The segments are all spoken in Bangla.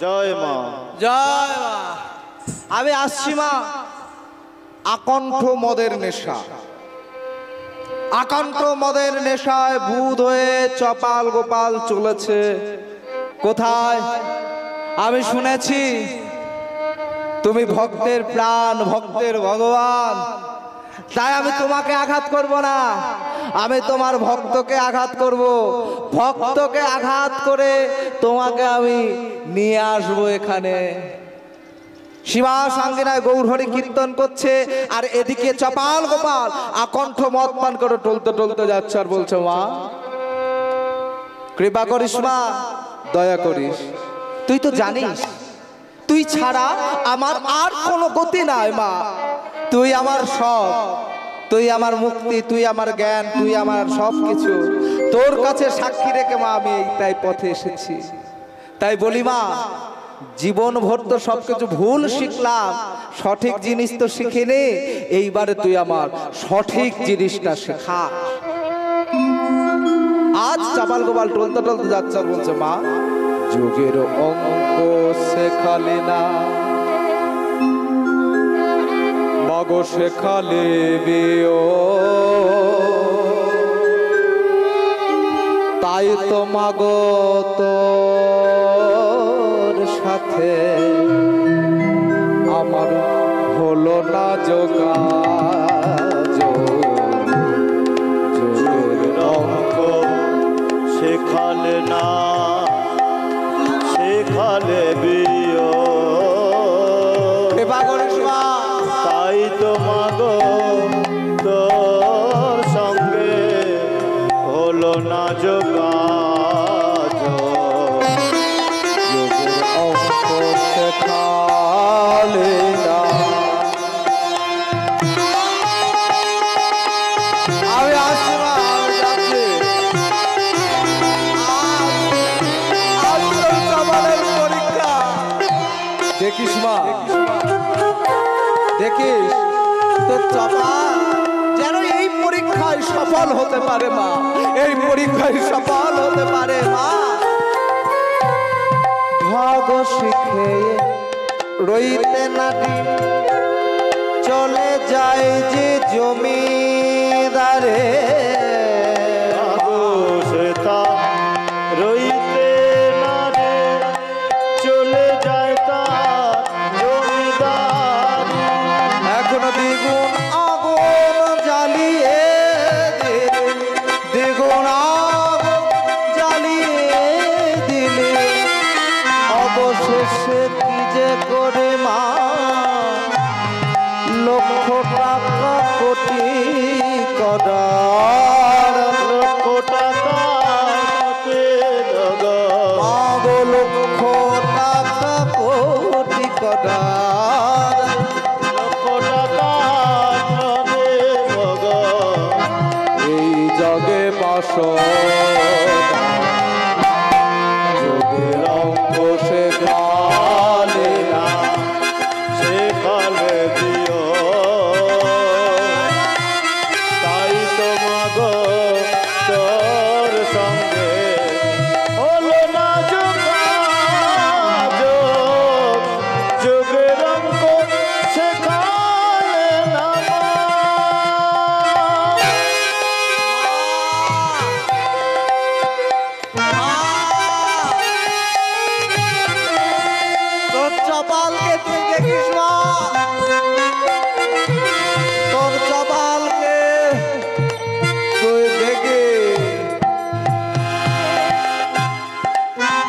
জয় মা। জয় মা। আমি আসছি মা। আকণ্ঠ মদের নেশা, আকণ্ঠ মদের নেশায় বুধ হয়ে চপাল গোপাল চলেছে কোথায়? আমি শুনেছি তুমি ভক্তের প্রাণ, ভক্তের ভগবান, তাই আমি তোমাকে আঘাত করব না, আমি তোমার ভক্তকে আঘাত করব। ভক্তকে আঘাত করে তোমাকে আমি নিয়ে আসবো এখানে। শিবা সাঙ্গিনায় গৌরহরি কীর্তন করছে, আর এদিকে চপাল গোপাল আকণ্ঠ মদ পান করে টলতে টলতে যাচ্ছে আর বলছে, মা কৃপা করিস মা, দয়া করিস। তুই তো জানিস তুই ছাড়া আমার আর কোনো গতি নাই মা। তুই আমার সব, তুই আমার মুক্তি, তুই আমার জ্ঞান, তুই আমার সব কিছু। তোর কাছে সাক্ষী রেখে মা আমি তাই পথে এসেছি। তাই বলি মা, জীবন ভর তো সবকিছু ভুল শিখলাম, সঠিক জিনিস তো শিখিনি। এইবারে তুই আমার সঠিক জিনিসটা শেখা। আজ চাপাল গোপাল টলতে টলতে যাচ্ছে আর বলছে, মা যোগের অঙ্ক শেখালে না, মাগো শেখালে বিও, তাই তো মাগো তোর সাথে আমার হলো না যোগের অঙ্ক শেখালে না, শেখালে বিও, তাই তো মাগো তোর সঙ্গে হলো না যোগাযোগ। যোগের অঙ্ক শেখালে না। আমি আসছি মা, আমি যাচ্ছি। আজ তোর চপালের পরীক্ষা। দেখিস মা, দেখিস তোর চপাল যেন এই পরীক্ষায় সফল হতে পারে মা, এই পরীক্ষায় সফল হতে পারে মা। ভাগ শিখে রইতে নাটি চলে যায় যে জমিদারে, সেটা রইতে না রে, চলে যায় তার জমিদার। এখনো দ্বিগুণ আগুন জ্বালিয়ে দিলে, দ্বিগুণ আগুন জ্বালিয়ে দিলে, অবশেষে কি যে করে মা, লক্ষ টাকা কোটি করার, লক্ষ টাকা মাগো লক্ষ টাকা কোটি করার, লক্ষ টাকা এই জগে বাস যোগের অঙ্ক শেখালে না, শেখালে দিও, তাই তো মাগো তোর সঙ্গে হলো না যোগাযোগ। যোগের অঙ্ক শেখালে না মা। তোর চপালকে তুই দেখিস মা, তোর চপালকে তুই দেখি।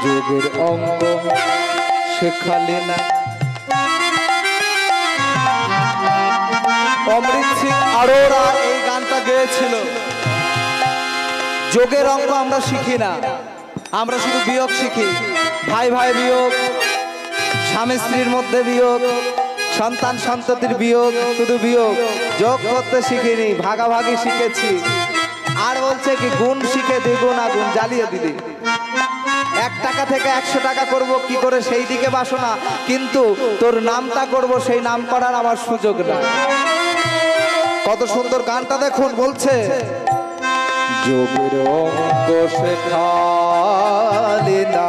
যোগের অঙ্ক শেখালে না। অমৃত সিং আরোরা এই গানটা গেয়েছিল। যোগের অঙ্ক আমরা শিখি না, আমরা শুধু বিয়োগ শিখি। ভাই ভাই বিয়োগ, স্বামী স্ত্রীর মধ্যে বিয়োগ, সন্তান সন্ততির বিয়োগ, শুধু বিয়োগ। যোগ করতে শিখিনি, ভাগাভাগি শিখেছি। আর বলছে কি গুণ শিখে দ্বিগুণ আগুন জ্বালিয়ে দিলি। 1 টাকা থেকে 100 টাকা করব কি করে সেই দিকে বাসনা, কিন্তু তোর নামটা করব সেই নাম করার আমার সুযোগ না। কত সুন্দর গানটা দেখুন, বলছে যোগের অঙ্ক শেখালে না,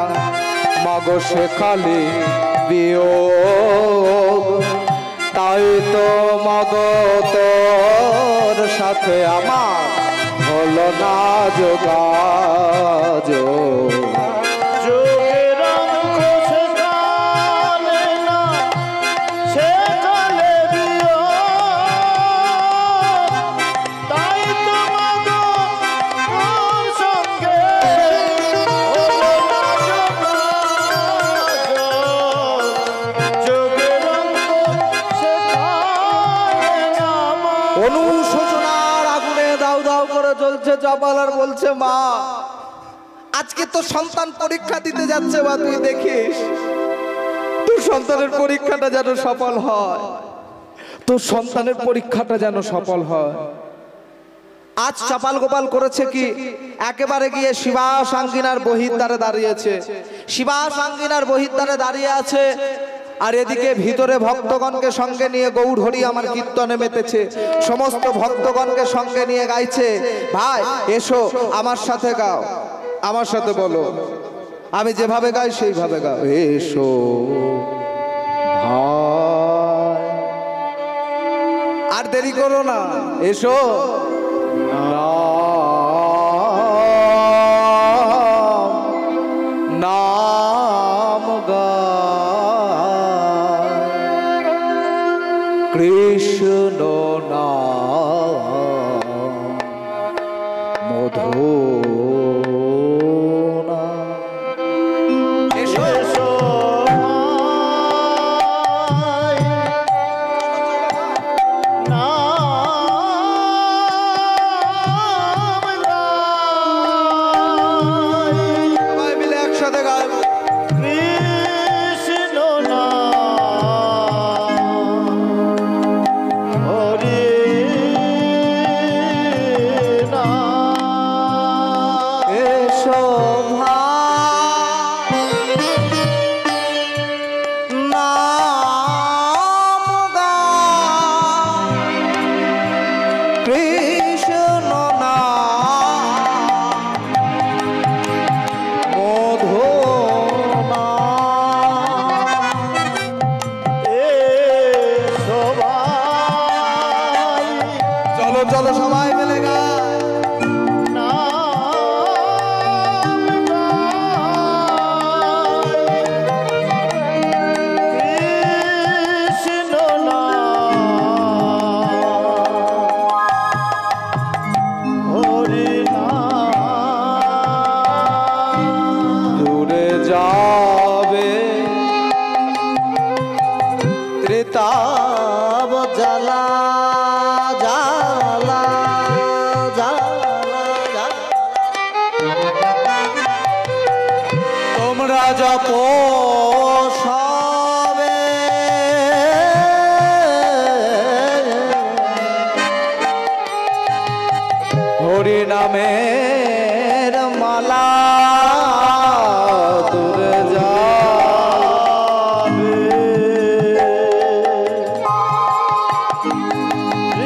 মাগো সে খালি বিয়োগ, তাই তো মাগো তোর সাথে আমার হলো না যোগাযোগ। যোগের অঙ্ক সেকালে না, সেকালে বিয়োগ, তাই তো মাগো তোর সঙ্গে হলো না যোগাযোগ। যোগের অঙ্ক সেকালে না মা। অনুশোচনার আগুনে দাউ দাউ করে জ্বলছে জপাল, আর বলছে মা আজকে তো সন্তান পরীক্ষা দিতে যাচ্ছে, বা তুই দেখিস তোর সন্তানের পরীক্ষাটা যেন সফল হয়, তোর সন্তানের পরীক্ষাটা যেন সফল হয়। আজ চাপাল গোপাল করেছে কি, একেবারে গিয়ে শিবা সাঙ্গিনার বহির্দ্বারে দাঁড়িয়েছে। শিবা সাঙ্গিনার বহির্দ্বারে দাঁড়িয়ে আছে, আর এদিকে ভিতরে ভক্তগণকে সঙ্গে নিয়ে গৌর হরি আমার কীর্তনে মেতেছে। সমস্ত ভক্তগণকে সঙ্গে নিয়ে গাইছে, ভাই এসো আমার সাথে গাও, আমার সাথে বলো, আমি যেভাবে গাই সেইভাবে গাও। এসো ভাই, আর দেরি করো না, এসো নাম গায়, কৃষ্ণ নাম মধু। এসো মাই, নাম গাই, সবাই মিলে একসাথে গাইব। কৃষ্ণ নাম, হরি নাম। এসো ভাই, নাম গায়, কৃষ্ণ নাম মধু নাম। এসো ভাই, চলো চলো সবাই মিলে গায়। নাম গাই, কৃষ্ণ নাম, হরি নাম। দূরে যাবে ত্রিতাব জ্বালা জ্বালা জ্বালা জ্বালা। তোমরা জপ সবে হরি নামের মালা, দূরে যাবে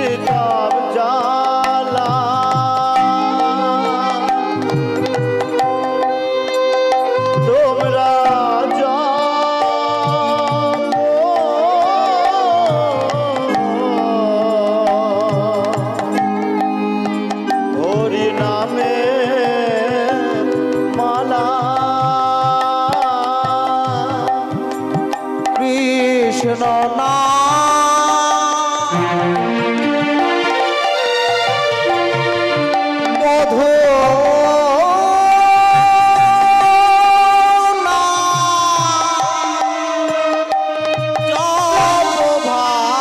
ঋতব জ্বালা, তোমরা হরি নামে মালা, কৃষ্ণ নাম মধু নাম। জপ ভাই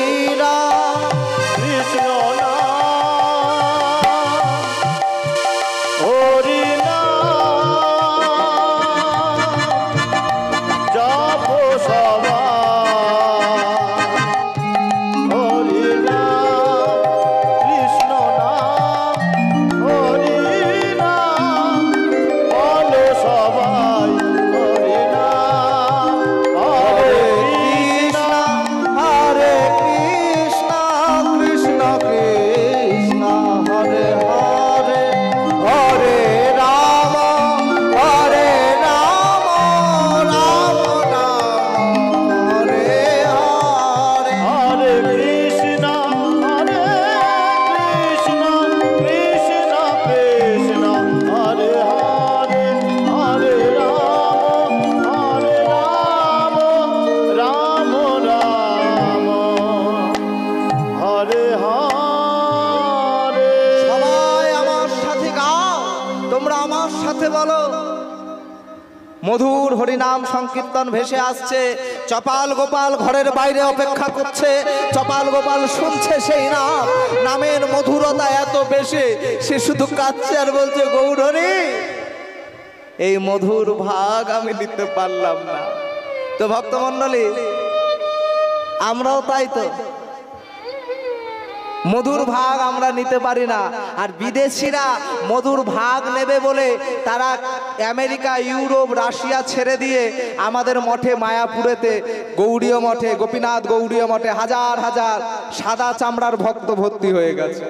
অবিরাম, কৃষ্ণ নাম, হরি নাম, জপ সবাই, হরি নাম, কৃষ্ণ নাম, হরি নাম, বলো সবাই, হরি নাম, হরে কৃষ্ণ, হরে কৃষ্ণ কৃষ্ণ কৃষ্ণ হরে হরে, হরে সাথে বলো। মধুর হরিনাম সংকীর্তন ভেসে আসছে, চপাল গোপাল ঘরের বাইরে অপেক্ষা করছে, চপাল গোপাল শুনছে সেই নাম, নামের মধুরতা এত বেশি সে শুধু কাঁদছে আর বলছে গৌরহরি এই মধুর ভাগ আমি নিতে পারলাম না। তো ভক্তমণ্ডলী আমরাও তাই তো, মধুর ভাগ আমরা নিতে পারি না। আর বিদেশিরা মধুর ভাগ নেবে বলে তারা আমেরিকা, ইউরোপ, রাশিয়া ছেড়ে দিয়ে আমাদের মঠে মায়াপুরেতে গৌড়ীয় মঠে, গোপীনাথ গৌড়ীয় মঠে হাজার হাজার সাদা চামড়ার ভক্ত ভর্তি হয়ে গেছে।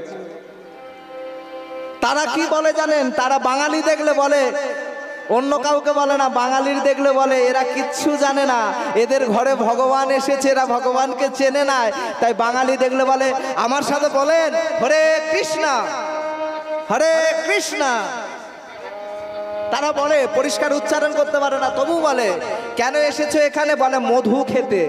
তারা কি বলে জানেন? তারা বাঙালি দেখলে বলে, অন্য কাউকে বলে না, বাঙালির দেখলে বলে এরা কিচ্ছু জানে না, এদের ঘরে ভগবান এসেছে, এরা ভগবানকে চেনে না। তাই বাঙালি দেখলে বলে, আমার সাথে বলেন হরে কৃষ্ণ হরে কৃষ্ণ। তারা বলে, পরিষ্কার উচ্চারণ করতে পারে না, তবু বলে কেন এসেছো এখানে? বলে মধু খেতে।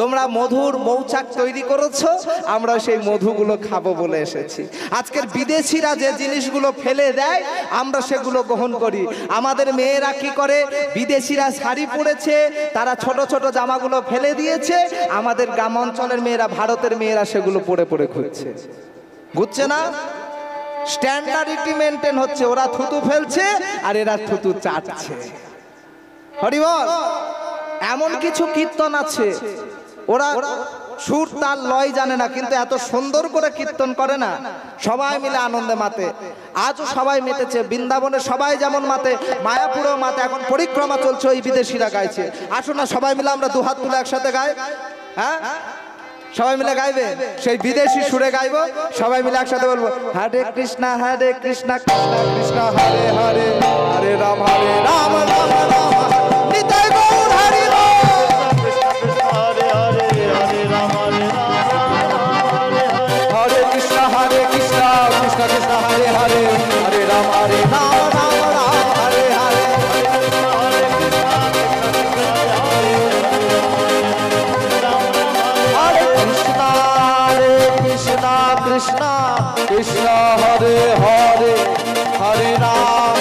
তোমরা মধুর মৌচাক তৈরি করেছো, আমরা সেই মধুগুলো খাবো বলে এসেছি। আজকের বিদেশিরা যে জিনিসগুলো ফেলে দেয় আমরা সেগুলো গ্রহণ করি। আমাদের মেয়েরা কি করে? বিদেশিরা শাড়ি পরেছে, তারা ছোট ছোট জামাগুলো ফেলে দিয়েছে, আমাদের গ্রাম অঞ্চলের মেয়েরা, ভারতের মেয়েরা সেগুলো পরে পরে ঘুরছে। ঘুরছে না? স্ট্যান্ডার্ডিটি মেনটেন হচ্ছে, ওরা থুতু ফেলছে আর এরা থুতু চাটছে। হরি বল। এমন কিছু কীর্তন আছে ওরা সুর তাল লয় জানে না, কিন্তু এত সুন্দর করে কীর্তন করে না, সবাই মিলে আনন্দে মাতে। আজও সবাই মেতেছে, বৃন্দাবনে সবাই যেমন মাতে, মায়াপুরেও মাতে। এখন পরিক্রমা চলছে, ওই বিদেশিরা গাইছে। আসুন না সবাই মিলে আমরা দুহাত তুলে একসাথে গাই। হ্যাঁ, সবাই মিলে গাইবে, সেই বিদেশি সুরে গাইবো, সবাই মিলে একসাথে বলবো হরে কৃষ্ণ কৃষ্ণ কৃষ্ণ হরে হরে, হরে রাম রাম রাম নিতাই গৌর হরি বল। হরে কৃষ্ণ কৃষ্ণ কৃষ্ণ হরে হরে, হরে রাম রাম রাম হরে হরে। হরে কৃষ্ণ কৃষ্ণ কৃষ্ণ হরে হরে, হরে রাম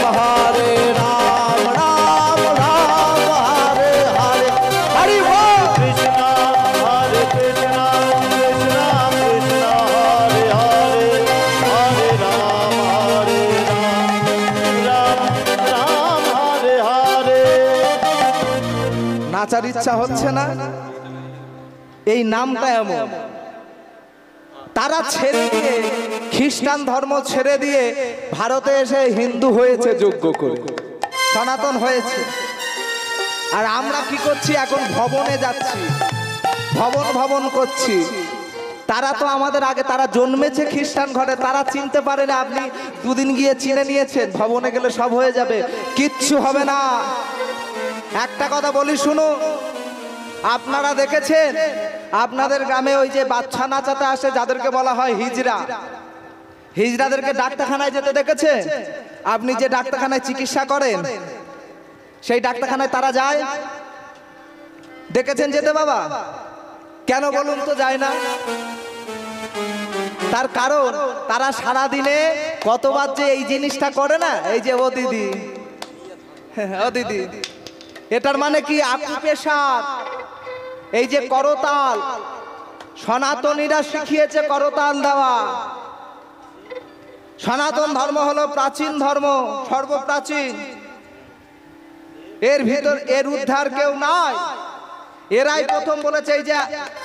রাম রাম হরে হরে। হরি বল। কৃষ্ণ হরে কৃষ্ণ কৃষ্ণ কৃষ্ণ হরে হরে, হরে রাম রাম রাম হরে হরে। নাচার ইচ্ছা হচ্ছে না? এই নামটা এমন। তারা ছেড়ে দিয়ে, খ্রিস্টান ধর্ম ছেড়ে দিয়ে ভারতে এসে হিন্দু হয়েছে যোগ্য করে, সনাতন হয়েছে। আর আমরা কি করছি? এখন ভবনে যাচ্ছি, ভবন করছি। তারা তো আমাদের আগে, তারা জন্মেছে খ্রিস্টান ঘরে, তারা চিনতে পারে না। আপনি দুদিন গিয়ে চিনে নিয়েছেন, ভবনে গেলে সব হয়ে যাবে, কিচ্ছু হবে না। একটা কথা বলি শুনুন, আপনারা দেখেছেন আপনাদের গ্রামে ওই যে বাচ্চা নাচাতে আসে যাদেরকে বলা হয় হিজড়া, হিজড়াদেরকে ডাক্তারখানায় যেতে দেখেছেন? আপনি যে ডাক্তারখানায় চিকিৎসা করেন সেই ডাক্তারখানায় তারা যায়, দেখেছেন যেতে বাবা? কেন বলুন তো যায় না? তার কারণ তারা সারা দিনে কতবার যে এই জিনিসটা করে না, এই যে ও দিদি ও দিদি, এটার মানে কি? আকুপেশার, এই যে করতাল, সনাতনীরা শিখিয়েছে করতাল দেওয়া। সনাতন ধর্ম হলো প্রাচীন ধর্ম, সর্বপ্রাচীন। এর ভিতর এর উদ্ধার কেউ নাই। এরাই প্রথম বলেছে এই যে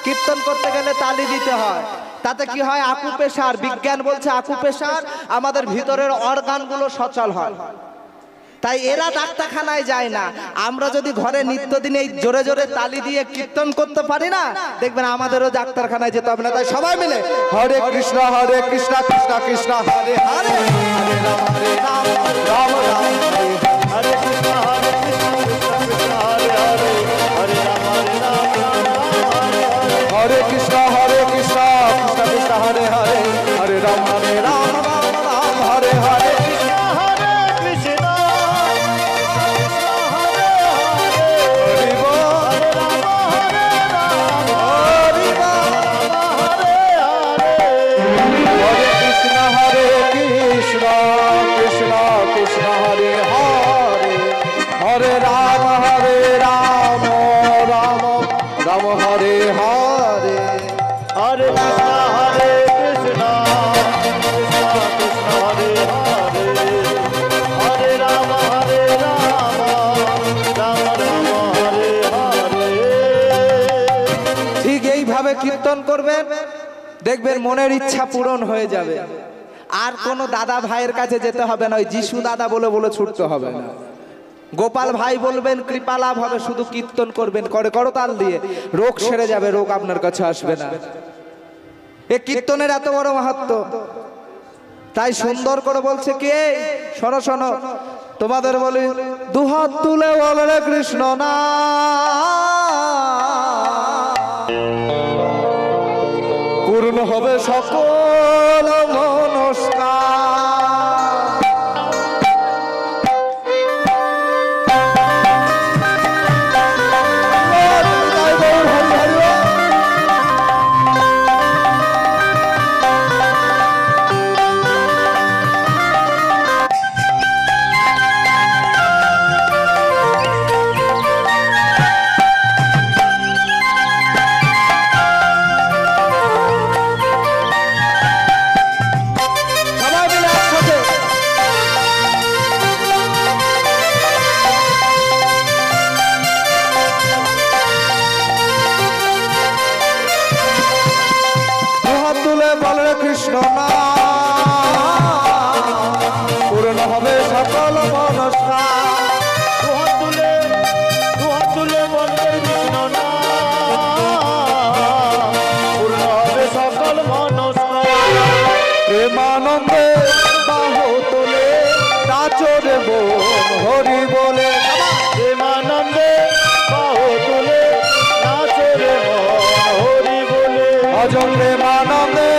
কীর্তন করতে গেলে তালি দিতে হয়, তাতে কি হয়? আকুপেশার, বিজ্ঞান বলছে আকুপেশার, আমাদের ভিতরের অর্গানগুলো সচল হয়। তাই এরা ডাক্তারখানায় যায় না। আমরা যদি ঘরে নিত্যদিন এই জোরে জোরে তালি দিয়ে কীর্তন করতে পারি না, দেখবেন আমাদেরও ডাক্তারখানায় যেতে হবে না। তাই সবাই মিলে হরে কৃষ্ণ কৃষ্ণ কৃষ্ণ হরে হরে, হরে রাম রাম রাম হরে হরে কৃষ্ণ কৃষ্ণ কৃষ্ণ হরে হরে, হরে রাম রাম হরে হরে। হরে কৃষ্ণ কৃষ্ণ কৃষ্ণ হরে হরে, হরে রাম রাম রাম হরে হরে। Hare করবেন, দেখবেন মনের ইচ্ছা পূরণ হয়ে যাবে। আর কোনো দাদা ভাইয়ের কাছে যেতে হবে না, ওই যিশু দাদা বলে বলে ছুটতে হবে না। গোপাল ভাই বলবেন, কৃপা লাভ হবে, শুধু কীর্তন করবেন করে করতাল দিয়ে, রোগ সেরে যাবে, রোগ আপনার কাছে আসবে না। এ কীর্তনের এত বড় মাহাত্ম্য। তাই সুন্দর করে বলছে কে, শোনো শোনো, তোমাদের বলি, দুহাত তুলে বলে রে কৃষ্ণ না, পূর্ণ হবে সকল মনস্কার। কৃষ্ণ না, পূর্ণ হবে সকল মনস্কার। দুহাত তুলে বলবে কৃষ্ণ না, পূর্ণ হবে সকল মনস্কার। প্রেমানন্দে বাহু তোলে নাচরে বোন হরি বলে, প্রেমানন্দে বাহু তুলে নাচরে মন হরি বলে। ভজন প্রেমানন্দে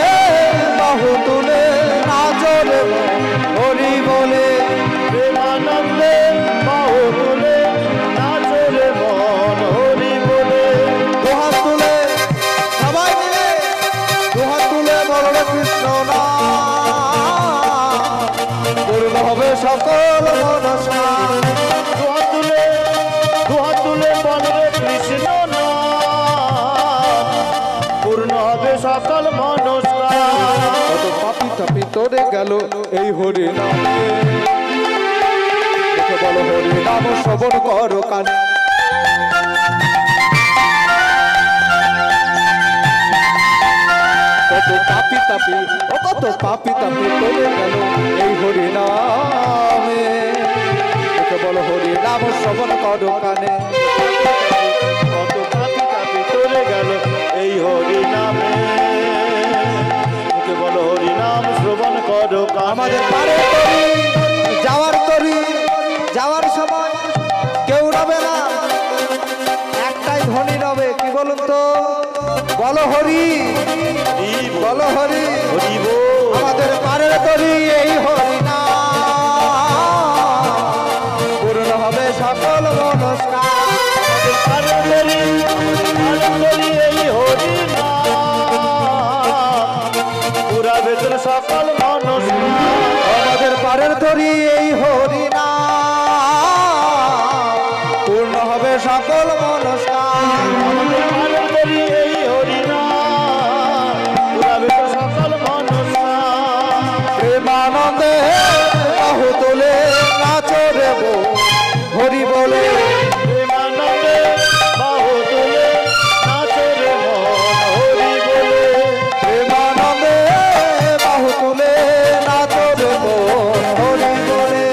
বাহু তুলে নাচরে বোন হরি বলে। প্রেমানন্দে বাহু তুলে নাচরে মন হরি বলে। দুহাত তুলে সবাই মিলে, দুহাত তুলে বলবে কৃষ্ণ না, পূর্ণ হবে সকল মনস্কার। দুহাত তুলে বলবে কৃষ্ণ না, পূর্ণ হবে সকল মনস্কার। কত পাপি তাপি তোরে গেল এই হরি নামে, দেখে বলো হরি নাম শ্রবণ করো কানে। কত পাপি তাপি, ও কত পাপি তাপি তোরে গেল এই হরি নামে, দেখে বলো হরি নাম শ্রবণ করো কানে। কত পাপি তাপি চলে গেল এই হরি নামে, মুখে বলো হরি নাম শ্রবণ করো কানে। আমাদের পারে তরি যাওয়ার তরি, যাওয়ার সময় কেউ রবে না, একটাই ধ্বনি রবে, কি বলুন তো, বলো হরি, বলো হরি। হরি বল। আমাদের পারের তরি এই হরি নাম, পূর্ণ হবে সকল মনস্কার। পারদরি এই হরি নাম, পুরা ভেতর সকল মনস্কার। আমাদের পারের তরি এই হরি নাম, পূর্ণ হবে সকল মনস্কার। আমাদের পারদরি এই হরি নাম, পুরা ভেতর সকল মনস্কার। প্রেমানন্দে বাহু তোলে নাচরে বোন হরি বলে। প্রেমানন্দে বাহু তুলে নাচরে মন হরি বলে। প্রেমানন্দে বাহু তুলে নাচরে বোন হরি বলে।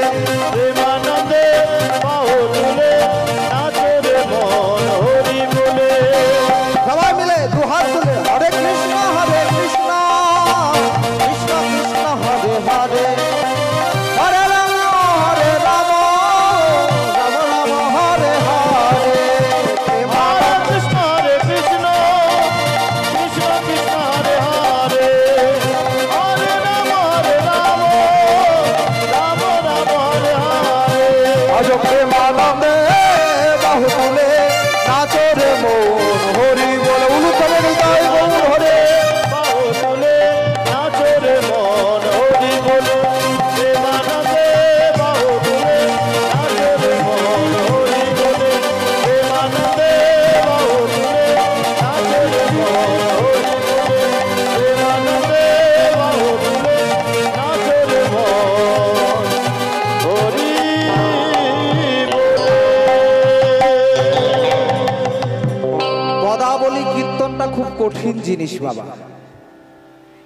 কঠিন জিনিস বাবা।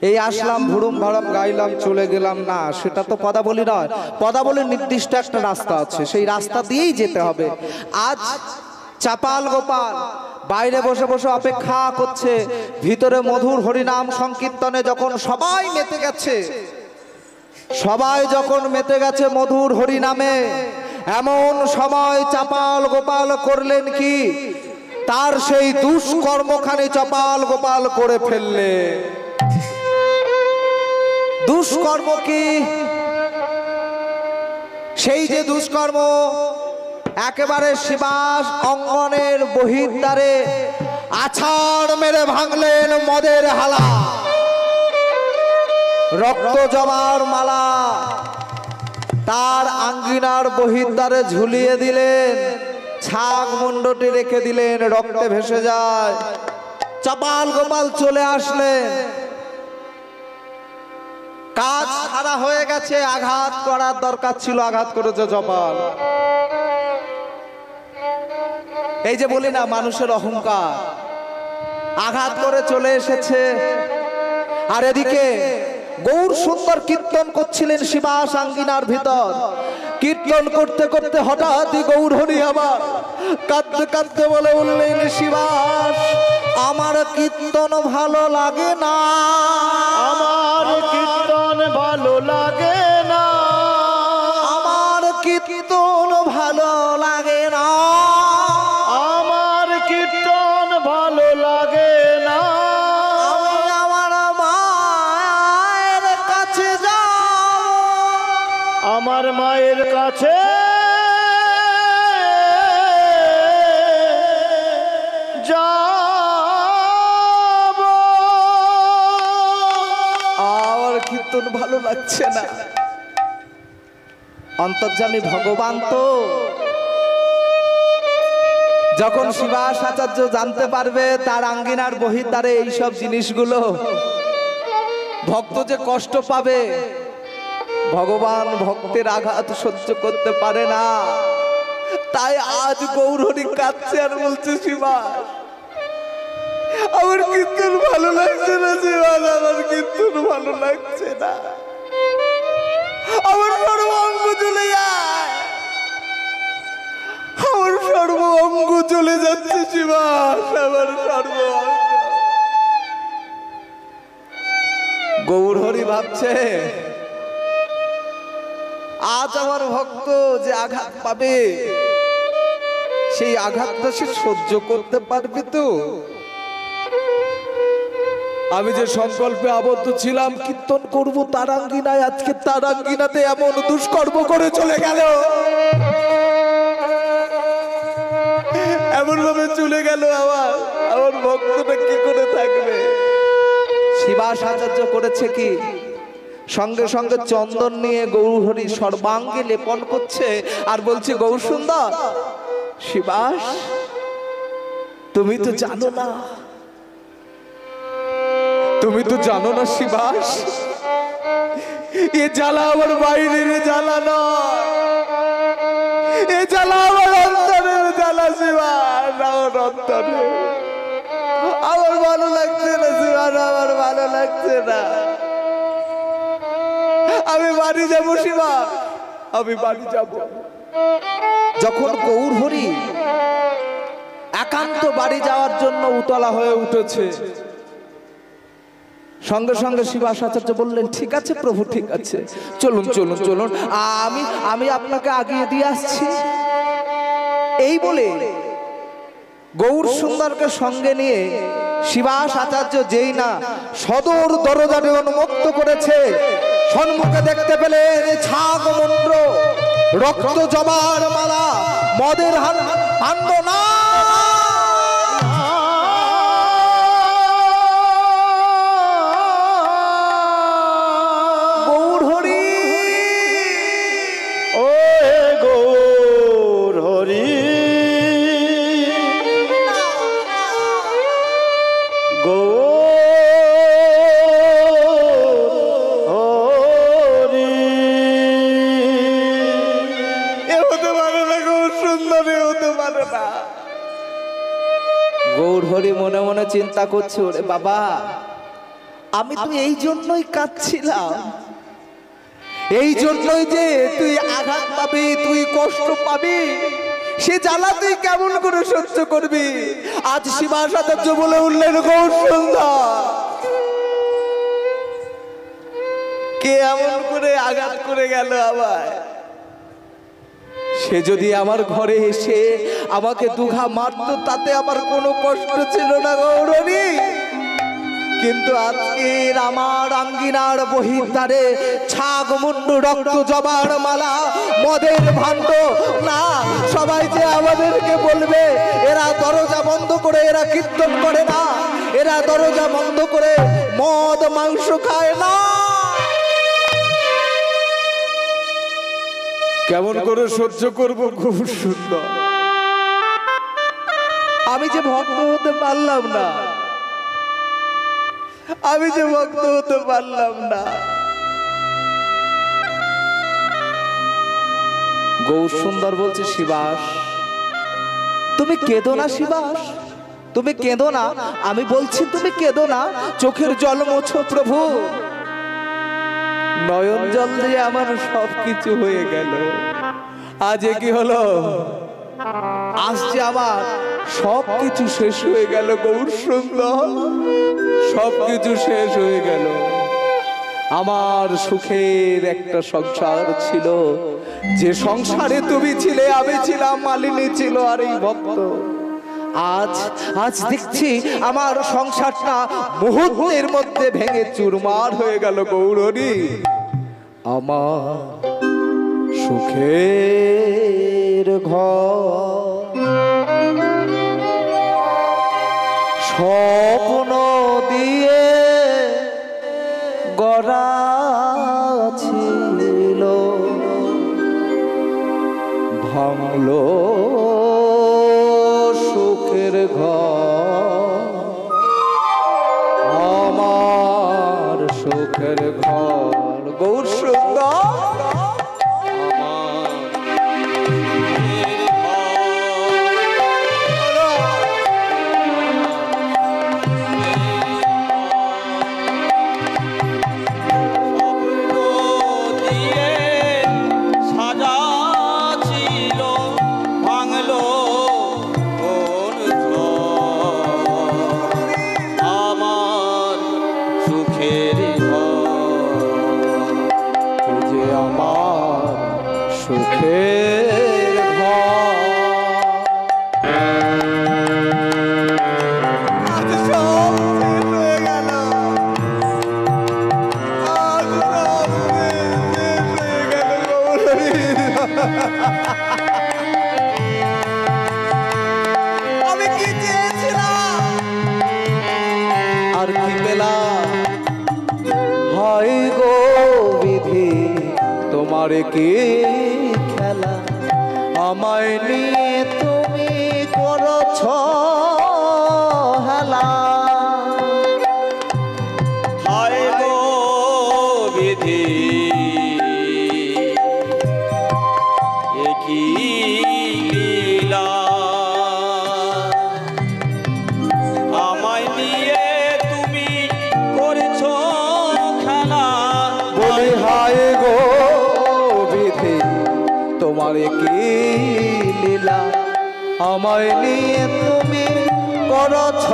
এই আসলাম ভুরুম ভাড়াম গাইলাম চলে গেলাম না, সেটা তো পদাবলী নয়। পদাবলীর নির্দিষ্ট একটা রাস্তা আছে, সেই রাস্তা দিয়েই যেতে হবে। আজ চাপাল গোপাল বাইরে বসে বসে অপেক্ষা করছে, ভিতরে মধুর হরিনাম সংকীর্তনে যখন সবাই মেতে গেছে, সবাই যখন মেতে গেছে মধুর হরিনামে, এমন সময় চাপাল গোপাল করলেন কি, তার সেই দুষ্কর্মখানি চাপাল গোপাল করে ফেললে। দুষ্কর্ম কি? সেই যে দুষ্কর্ম, একেবারে শিবাস অঙ্গনের বহির্দ্বারে আছাড় মেরে ভাঙলেন মদের হালা, রক্ত জমার মালা তার আঙ্গিনার বহির্দ্বারে ঝুলিয়ে দিলেন, ছাগ মুন্ডটি রেখে দিলেন, রক্তে ভেসে যায়। চাপাল গোপাল চলে আসলেন, কাজ সারা হয়ে গেছে, আঘাত করার দরকার ছিল, আঘাত করেছে চাপাল। এই যে বলি না মানুষের অহংকার, আঘাত করে চলে এসেছে। আর এদিকে গৌর সুন্দর কীর্তন করছিলেন শিবাস আঙ্গিনার ভিতর। কীর্তন করতে করতে হঠাৎই গৌর হরি আবার কাঁদতে কাঁদতে বলে উঠলেন, শিবাস আমার কীর্তন ভালো লাগে না, আমার কীর্তন ভালো লাগে না, আমার কীর্তন ভালো লাগে না, আমার কীর্তন ভালো লাগে না। আমি আমার মায়ের কাছে যাব, আমার মায়ের কাছে যাব। আমার কীর্তন ভালো লাগছে না। অন্তর্যামী ভগবান তো যখন শিবাস আচার্য জানতে পারবে তার আঙ্গিনার বহির্দ্বারে এইসব জিনিসগুলো, ভক্ত যে কষ্ট পাবে, ভগবান ভক্তের আঘাত সহ্য করতে পারে না। তাই আজ গৌরহরি কাঁদছে আর বলছে, শিবাস আমার কীর্তন ভালো লাগছে না, শিবাস আমার কীর্তন ভালো লাগছে না, আমার সর্ব অঙ্গ চলে যায়, আমার সর্ব অঙ্গ চলে যাচ্ছে শিবাস, আমার সর্ব অঙ্গ। গৌরহরি ভাবছে আজ আমার ভক্ত যে আঘাত পাবে, সেই আঘাতটা সে সহ্য করতে পারবে তো? আমি যে সংকল্পে আবদ্ধ ছিলাম কীর্তন করব তার আঙ্গিনায়, আজকে তার আঙ্গিনাতে এমন দুষ্কর্ম করে চলে গেল, এমন ভাবে চলে গেল, আমার ভক্তটা কি করে থাকবে? শিবাস আচার্য করেছে কি, সঙ্গে সঙ্গে চন্দন নিয়ে গৌরহরি সর্বাঙ্গে লেপন করছে আর বলছে, গৌর সুন্দর, শিবাস তুমি তো জানো না, তুমি তো জানো না শিবাস, এ জ্বালা আমার বাইরের জ্বালা নয়, এ জ্বালা আমার অন্তরের জ্বালা শিবাস, আমার অন্তরে। আমার ভালো লাগছে না শিবাস, আমার ভালো লাগছে না, আমি বাড়ি যাবো শিবাস, আমি বাড়ি যাব। যখন গৌরহরি একান্ত বাড়ি যাওয়ার জন্য উতলা হয়ে উঠেছে, সঙ্গে সঙ্গে শিবাস আচার্য বললেন, ঠিক আছে প্রভু, ঠিক আছে, চলুন চলুন চলুন, আমি আপনাকে আগিয়ে দিয়ে আসছি। এই বলে গৌর সুন্দরকে সঙ্গে নিয়ে শিবাস আচার্য যেই না সদর দরজাটি উন্মুক্ত করেছে, সম্মুখে দেখতে পেলেন ছাগ মন্ত্র, রক্ত জবার মালা, মদের হান্ড না, মনে চিন্তা করছে, ওরে বাবা, আমি তো এই জন্যই কাঁদছিলাম, এই জন্যই যে তুই আঘাত পাবি, তুই কষ্ট পাবি, সে জ্বালা তুই কেমন করে সহ্য করবি। আজ শিবাসাচার্য বলে উঠলেন, গৌর সুন্দর, কে এমন করে আঘাত করে গেল আমায়? সে যদি আমার ঘরে এসে আমাকে দুঘা মারত তাতে আমার কোনো কষ্ট ছিল না গৌরী, কিন্তু আজকের আমার আঙ্গিনার বহির্দ্বারে ছাগ মুন্ডু রক্ত জবার মালা মদের ভাণ্ড, না সবাই যে আমাদেরকে বলবে এরা দরজা বন্ধ করে এরা কীর্তন করে না, এরা দরজা বন্ধ করে মদ মাংস খায় না। কেমন করে সহ্য করব? খুব সুন্দর, আমি যে ভক্ত হতে পারলাম না, আমি যে ভক্ত হতে পারলাম না। গৌর সুন্দর বলছে, শিবাস তুমি কেঁদো না, শিবাস তুমি কেঁদো না, আমি বলছি তুমি কেঁদো না, চোখের জল মোছো প্রভু। নয়ন জল দিয়ে আমার সবকিছু হয়ে গেল, আজ কি হলো? আসছে আমার সবকিছু শেষ হয়ে গেল গৌর সুন্দর, সবকিছু শেষ হয়ে গেল। আমার সুখের একটা সংসার ছিল, যে সংসারে তুমি ছিলে, আমি ছিলাম, মালিনী ছিল আর এই ভক্ত। আজ আজ দেখছি আমার সংসারটা মুহূর্তের মধ্যে ভেঙে চুরমার হয়ে গেল গৌরী। আমার সুখের ঘর স্বপ্ন দিয়ে গড়া ছিল, ভাঙলো সুখের ঘর, আমার সুখের ঘর। গৌর সুন্দর সুখের ঘর, আজ সব শেষ হয়ে গেল, আজ সব শেষ হয়ে গেল গৌরী। আমি কি চেয়েছিলাম আর কি পেলাম? হয় গো বিধি তোমার কি খেলা, আমায় নিয়ে তুমি করছ হেলা। হায় গো বিধি একই লীলা, আমায় নিয়ে তুমি করছো খেলা। বলি হায় গো বিধি তোমার কি লীলা, আমায় নিয়ে তুমি করছ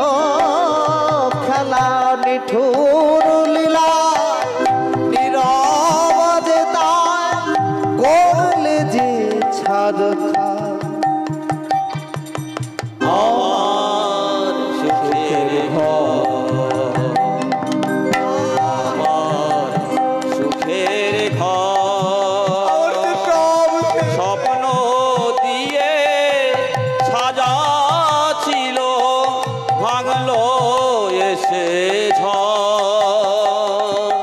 খেলা। নিঠুর লীলা নীরব যে তাই করলে যে ছাড় আমার সুখের ঘর, আমার সুখের ঘর, স্বপ্ন দিয়ে সাজা ছিল, ভাঙলো এসে ঝড়।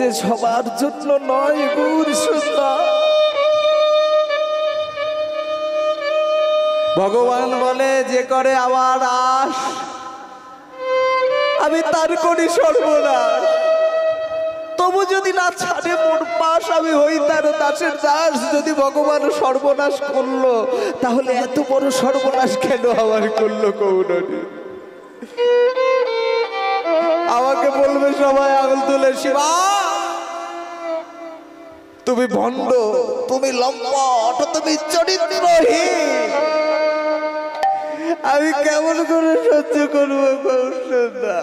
যে সবার জন্য নয় গৌর সুন্দর। ভগবান বলে যে করে আমার আশ আমি তার করি সর্বনাশ। তবু যদি না ছাড়ে মোর পাশ আমি হই তার দাসের দাস। যদি ভগবান সর্বনাশ করলো তাহলে এত বড় সর্বনাশ কেন আমার করলো কৌরী? আমাকে বলবে সবাই আঙুল তুলে, শিবা তুমি ভণ্ড, তুমি লম্পট, তুমি চরিত্রহীন। আমি কেমন করে সহ্য করবো কৌশলদা?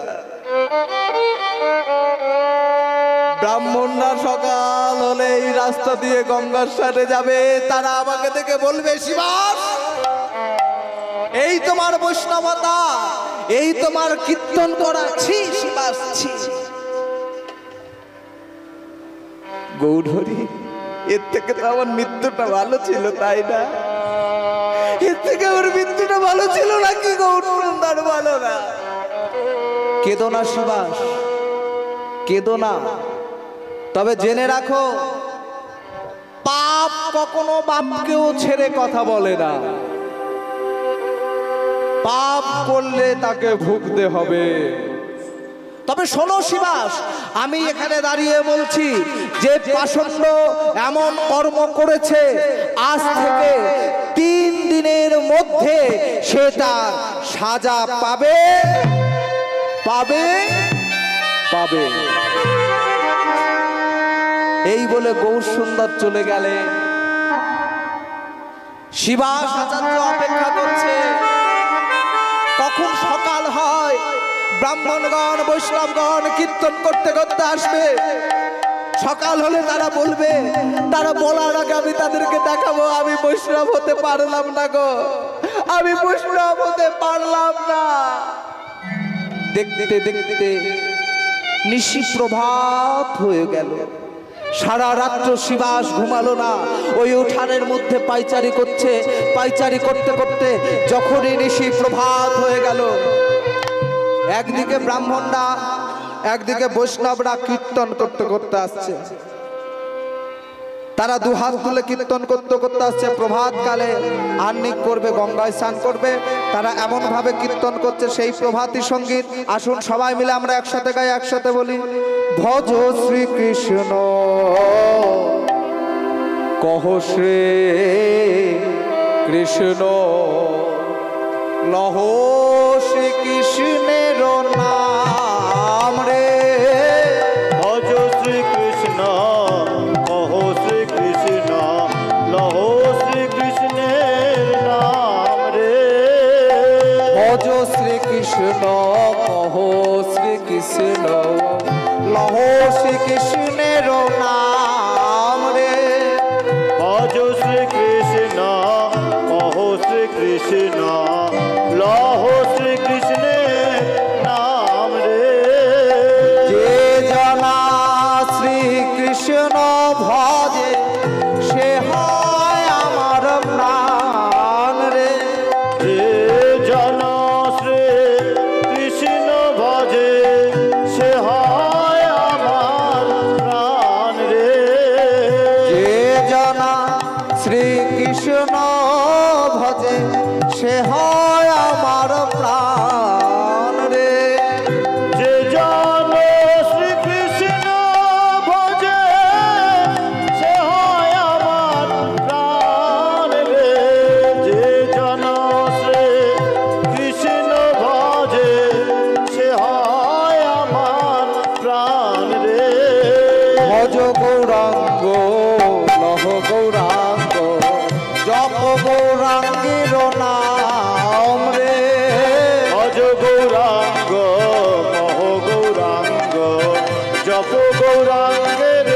ব্রাহ্মণরা সকাল হলে এই রাস্তা দিয়ে গঙ্গার সাথে যাবে, তারা আমাকে দেখে বলবে, শিবাস এই তোমার বৈষ্ণবতা, এই তোমার কীর্তন করা, ছি শিবাস ছি। গৌরহরি, এর থেকে তো আমার মৃত্যুটা ভালো ছিল, তাই না? এর থেকে আমার মৃত্যুটা ভালো ছিল নাকি গৌর সুন্দর? ভালো না। কেদো না শিবাস, কেদো না। তবে জেনে রাখো, পাপ কখনো বাপকেও ছেড়ে কথা বলে না। পাপ করলে তাকে ভুগতে হবে। তবে শোনো শিবাস, আমি এখানে দাঁড়িয়ে বলছি যে পাষণ্ড এমন কর্ম করেছে, আজ থেকে 3 দিনের মধ্যে সে তার সাজা পাবে পাবে পাবে। এই বলে গৌর সুন্দর চলে গেলে শিবাস আচার্য অপেক্ষা করছে কখন সকাল হয়, ব্রাহ্মণগণ বৈষ্ণবগণ কীর্তন করতে করতে আসবে। সকাল হলে তারা বলবে, তারা বলার আগে আমি তাদেরকে দেখাবো আমি বৈষ্ণব হতে পারলাম না গো, আমি বৈষ্ণব হতে পারলাম না। দেখতে দেখতে নিশি প্রভাত হয়ে গেল। সারা রাত্র শিবাস ঘুমালো না, ওই উঠানের মধ্যে পাইচারি করছে। পাইচারি করতে করতে যখনই নিশি প্রভাত হয়ে গেল, একদিকে ব্রাহ্মণরা একদিকে বৈষ্ণবরা কীর্তন করতে করতে আসছে। তারা 2 হাত তুলে কীর্তন করতে করতে আসছে। প্রভাত কালে আহ্নিক করবে, গঙ্গায় স্নান করবে। তারা এমন ভাবে কীর্তন করছে সেই প্রভাতী সঙ্গীত। আসুন সবাই মিলে আমরা একসাথে গাই, একসাথে বলি, ভজ শ্রীকৃষ্ণ কহ শ্রী কৃষ্ণ লহ শ্রীকৃষ্ণের নাম রে। ভজ শ্রীকৃষ্ণ কহ শ্রীকৃষ্ণ লহ শ্রীকৃষ্ণের নাম রে। ভজ শ্রীকৃষ্ণ কহ শ্রীকৃষ্ণ লহ শ্রীকৃষ্ণের নাম রে। ভজ শ্রীকৃষ্ণ কহ শ্রীকৃষ্ণ লহ শ্রীকৃষ্ণের নাম রে। যে জনা শ্রীকৃষ্ণ ভজে সে হয় আমার প্রাণ রে। যে জন শ্রীকৃষ্ণ ভজে সে হয় আমার প্রাণ রে। যে জনা শ্রীকৃষ্ণ ভজে সে হয় আমার প্রাণ রে। যে জন শ্রীকৃষ্ণ ভজে সে হয় আমার প্রাণ রে। যে জন শ্রীকৃষ্ণ ভজে সে হয় আমার প্রাণ রে। ভজ গৌরাঙ্গ লহ গৌরাঙ্গ জপ গৌরাঙ্গের নাম রে। ভজ গৌরাঙ্গ কহ গৌরাঙ্গ জপ গৌরাঙ্গের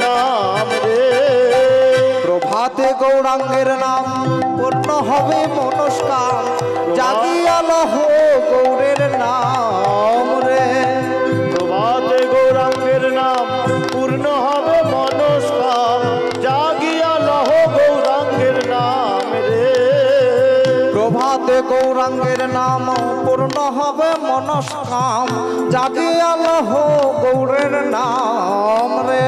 নাম রে। প্রভাতে গৌরাঙ্গের নাম পূর্ণ হবে মনস্কাম, জাগিয়া লহ গৌরের নাম রে। প্রভাতে গৌরাঙ্গের নাম পূর্ণ হবে মনস্কাম, জাগিয়া লহ গৌরাঙ্গের নাম রে। প্রভাতে গৌরাঙ্গের নাম পূর্ণ হবে মনস্কাম, জাগিয়া লহ গৌরের নাম রে।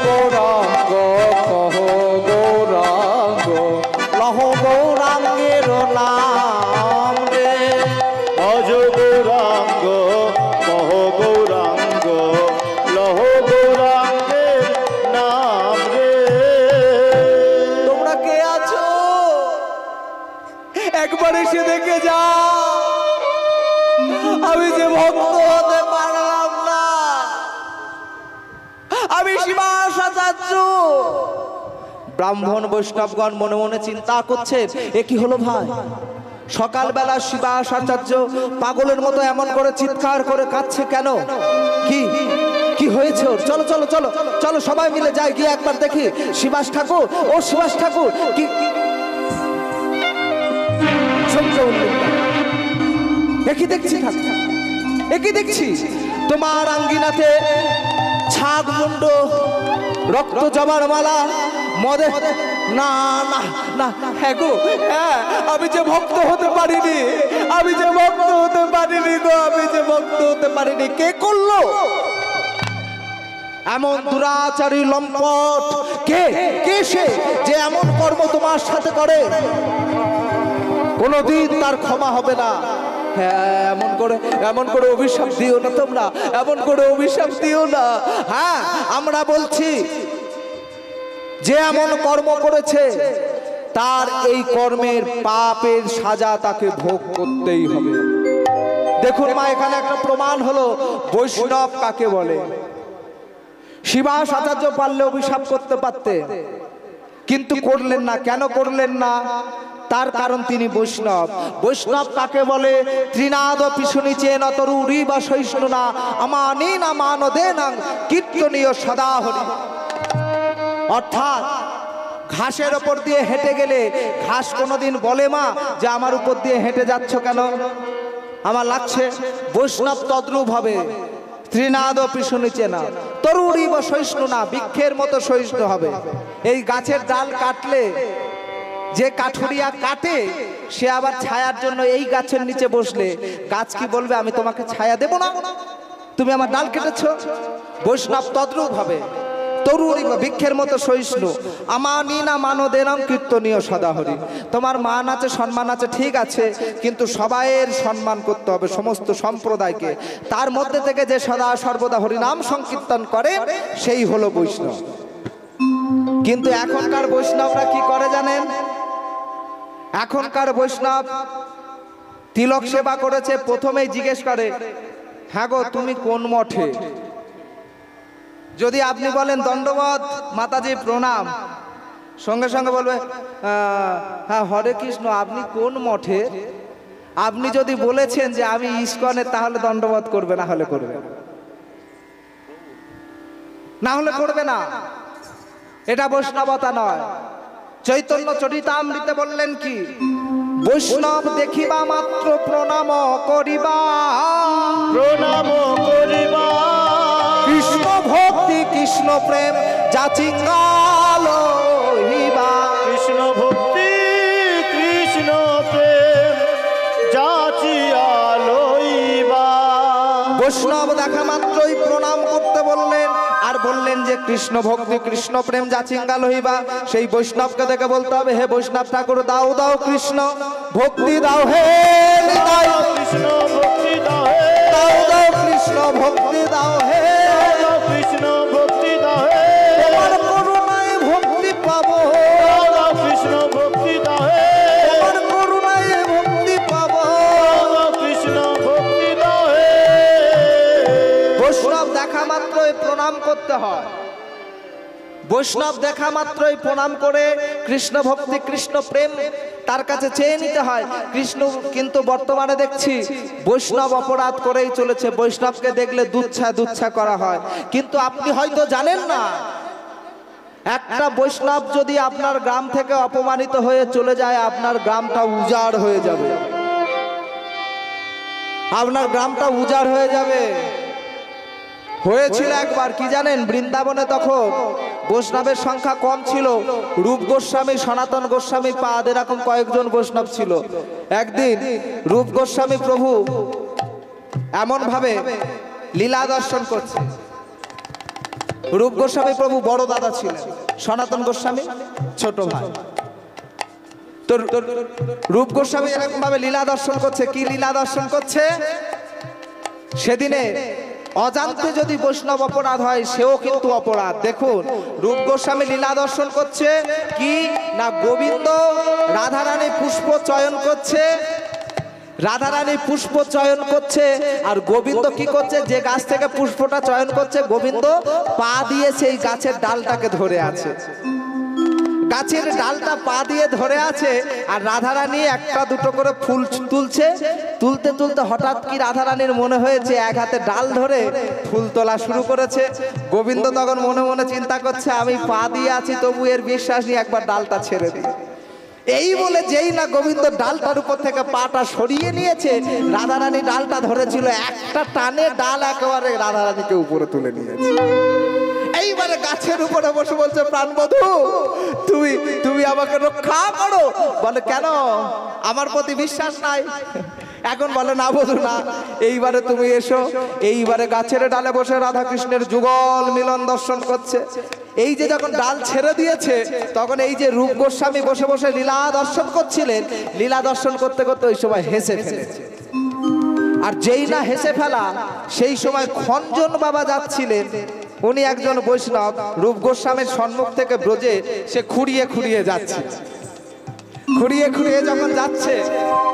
গৌরাঙ্গ কহ গৌরাঙ্গ লহ গৌরাঙ্গের নাম রে। ভজ গৌরাঙ্গ কহ গৌরাঙ্গ লহ গৌরাঙ্গের নাম রে। তোমরা কে আছো একবার এসে দেখে যা, আমি যে ভক্ত হতে পারলাম না, আমি শিবাসাচার্য। ব্রাহ্মণ বৈষ্ণবগণ মনে মনে চিন্তা করছে এ কি হলো ভাই, সকালবেলা শিবাসাচার্য পাগলের মতো এমন করে চিৎকার করে কাঁদছে কেন, কি কি হয়েছে ওর? চলো চলো চলো চলো সবাই মিলে যাই, গিয়ে একবার দেখি। শিবাস ঠাকুর, ও শিবাস ঠাকুর, কি একই দেখছি একই দেখছি তোমার আঙ্গিনাতে ছাগ মুন্ড, রক্ত জমার মালা, মদে না না না। হ্যাঁ গো, হ্যাঁ আমি যে ভক্ত হতে পারিনি, আমি যে ভক্ত হতে পারিনি গো, আমি যে ভক্ত হতে পারিনি। কে করলো এমন দুরাচারী লম্পট? কে কে সে যে এমন কর্ম তোমার সাথে করে? কোনদিন তার ক্ষমা হবে না। হ্যাঁ এমন করে অভিশাপ দিও না তোমরা, এমন করে অভিশাপ দিও না। হ্যাঁ আমরা বলছি যে এমন কর্ম করেছে তার এই কর্মের পাপের সাজা তাকে ভোগ করতেই হবে। দেখুন মা, এখানে একটা প্রমাণ হলো বৈষ্ণব কাকে বলে। শিবাসাচার্য পারলে অভিশাপ করতে পারতেন, কিন্তু করলেন না। কেন করলেন না? তার কারণ তিনি বৈষ্ণব। বৈষ্ণব কাকে বলে? ত্রিনাদ পিছুনি চেন তরুরি বা সহিষ্ণু না আমানি না মানদে না কীর্তনীয় সদা হরি। অর্থাৎ ঘাসের ওপর দিয়ে হেঁটে গেলে ঘাস কোনোদিন বলে মা যে আমার উপর দিয়ে হেঁটে যাচ্ছ কেন, আমার লাগছে? বৈষ্ণব তদ্রূপ হবে। ত্রিনাদ পিছুনি চেনা তরুরি বা সহিষ্ণু না, বৃক্ষের মতো সহিষ্ণু হবে। এই গাছের ডাল কাটলে যে কাঠুরিয়া কাটে সে আবার ছায়ার জন্য এই গাছের নিচে বসলে গাছ কি বলবে আমি তোমাকে ছায়া দেব না, তুমি আমার ডাল কেটেছ? বৈষ্ণব তদ্রূপ হবে, তরুরি বা বৃক্ষের মতো সহিষ্ণু। আমানি না মানদেনং কীর্তনীয় সদাহরি। তোমার মান আছে, সম্মান আছে, ঠিক আছে, কিন্তু সবাইয়ের সম্মান করতে হবে, সমস্ত সম্প্রদায়কে। তার মধ্যে থেকে যে সদা সর্বদা হরিনাম সংকীর্তন করে সেই হলো বৈষ্ণব। কিন্তু এখনকার বৈষ্ণবরা কি করে জানেন? এখনকার বৈষ্ণব তিলক সেবা করেছে, প্রথমেই জিজ্ঞেস করে হ্যাঁ গো তুমি কোন মঠে? যদি আপনি বলেন দণ্ডবত মাতাজি প্রণাম, সঙ্গে সঙ্গে বলবে হ্যাঁ হরে কৃষ্ণ, আপনি কোন মঠে? আপনি যদি বলেছেন যে আমি ইস্কনের, তাহলে দণ্ডবত করবে, না হলে করবে না, হলে করবে না। এটা বৈষ্ণবতা নয়। চৈতন্য চরিতামৃতে বললেন কি? বৈষ্ণব দেখিবা মাত্র প্রণাম করিবা, প্রণাম করিবা। কৃষ্ণ ভক্তি কৃষ্ণ প্রেম যাচিঙ্গাল হইবা। কৃষ্ণ ভক্তি কৃষ্ণ প্রেম যাচিয়া লইবা। বৈষ্ণব দেখা মাত্রই প্রণাম করতে বললেন, আর বললেন যে কৃষ্ণ ভক্তি কৃষ্ণ প্রেম যাচিঙ্গাল হইবা। সেই বৈষ্ণবকে দেখে বলতে হবে হে বৈষ্ণব ঠাকুর দাও দাও কৃষ্ণ ভক্তি দাও, হে নিতাই কৃষ্ণ ভক্তি দাও হে, দাও দাও কৃষ্ণ ভক্তি দাও হে, কৃষ্ণ ভক্তি দাও হে, তোমার করুণায় ভক্তি পাবো, কৃষ্ণ ভক্তি দাও হে, তোমার করুণায় ভক্তি পাবো। কৃষ্ণ ভক্তি দাও হে। বৈষ্ণব দেখা মাত্রই প্রণাম করতে হয়। বৈষ্ণব দেখা মাত্রই প্রণাম করে কৃষ্ণ ভক্তি কৃষ্ণ প্রেম তার কাছে চেয়ে নিতে হয়। কৃষ্ণ কিন্তু বর্তমানে দেখছি বৈষ্ণব অপরাধ করেই চলেছে। বৈষ্ণবকে দেখলে দুচ্ছা করা হয়, কিন্তু আপনি হয়তো জানেন না একটা বৈষ্ণব যদি আপনার গ্রাম থেকে অপমানিত হয়ে চলে যায়, আপনার গ্রামটা উজাড় হয়ে যাবে, আপনার গ্রামটা উজাড় হয়ে যাবে। হয়েছিল একবার, কি জানেন? বৃন্দাবনে তখন বৈষ্ণবের সংখ্যা কম ছিল। রূপ গোস্বামী, সনাতন গোস্বামী পাদ, এরকম কয়েকজন বৈষ্ণব ছিল। একদিন রূপ গোস্বামী প্রভু এমন ভাবে লীলা দর্শন করছে, রূপ গোস্বামী প্রভু বড় দাদা ছিলেন, সনাতন গোস্বামী ছোট ভাই। তো রূপ গোস্বামী এরকম ভাবে লীলা দর্শন করছে। কি লীলা দর্শন করছে? সেদিনে অজান্তে যদি বৈষ্ণব অপরাধ হয় সেও কিন্তু অপরাধ। দেখুন, রূপ গোস্বামী লীলা দর্শন করছে কি না, গোবিন্দ রাধারানী পুষ্প চয়ন করছে, রাধারানী পুষ্প চয়ন করছে, আর গোবিন্দ কি করছে, যে গাছ থেকে পুষ্পটা চয়ন করছে গোবিন্দ পা দিয়ে সেই গাছের ডালটাকে ধরে আছে, গাছের ডালটা পা দিয়ে ধরে আছে। আর রাধারানী একটা দুটো করে ফুল তুলছে, তুলতে তুলতে হঠাৎ কি রাধারানীর মনে হয়েছে এক হাতে ডাল ধরে ফুল তোলা শুরু করেছে। গোবিন্দ তখন মনে মনে চিন্তা করছে, আমি পা দিয়ে আছি তবু এর বিশ্বাস নিয়ে একবার ডালটা ছেড়ে দিই। এই বলে যেই না গোবিন্দ ডালটার উপর থেকে পাটা সরিয়ে নিয়েছে, রাধারানী ডালটা ধরেছিল, একটা টানে ডাল একেবারে রাধারানীকে উপরে তুলে নিয়েছে। এইবারে গাছের উপরে বসে বলছে, প্রাণবধূ তুমি তুমি আমাকে রক্ষা করো। বলে, কেন? আমার প্রতি বিশ্বাস নাই? এখন বলে, না বধূ না, এইবারে তুমি এসো। এইবারে গাছের ডালে বসে রাধা কৃষ্ণের যুগল মিলন দর্শন করছে। এই যে যখন ডাল ছেড়ে দিয়েছে তখন এই যে রূপ গোস্বামী বসে বসে লীলা দর্শন করছিলেন, লীলা দর্শন করতে করতে ওই সময় হেসে ফেলেছে। আর যেই না হেসে ফেলা, সেই সময় খঞ্জন বাবা যাচ্ছিলেন। উনি একজন বৈষ্ণব, রূপ গোস্বামীর সম্মুখ থেকে ব্রজে সে খুঁড়িয়ে খুঁড়িয়ে যাচ্ছে। খুঁড়িয়ে খুঁড়িয়ে যখন যাচ্ছে,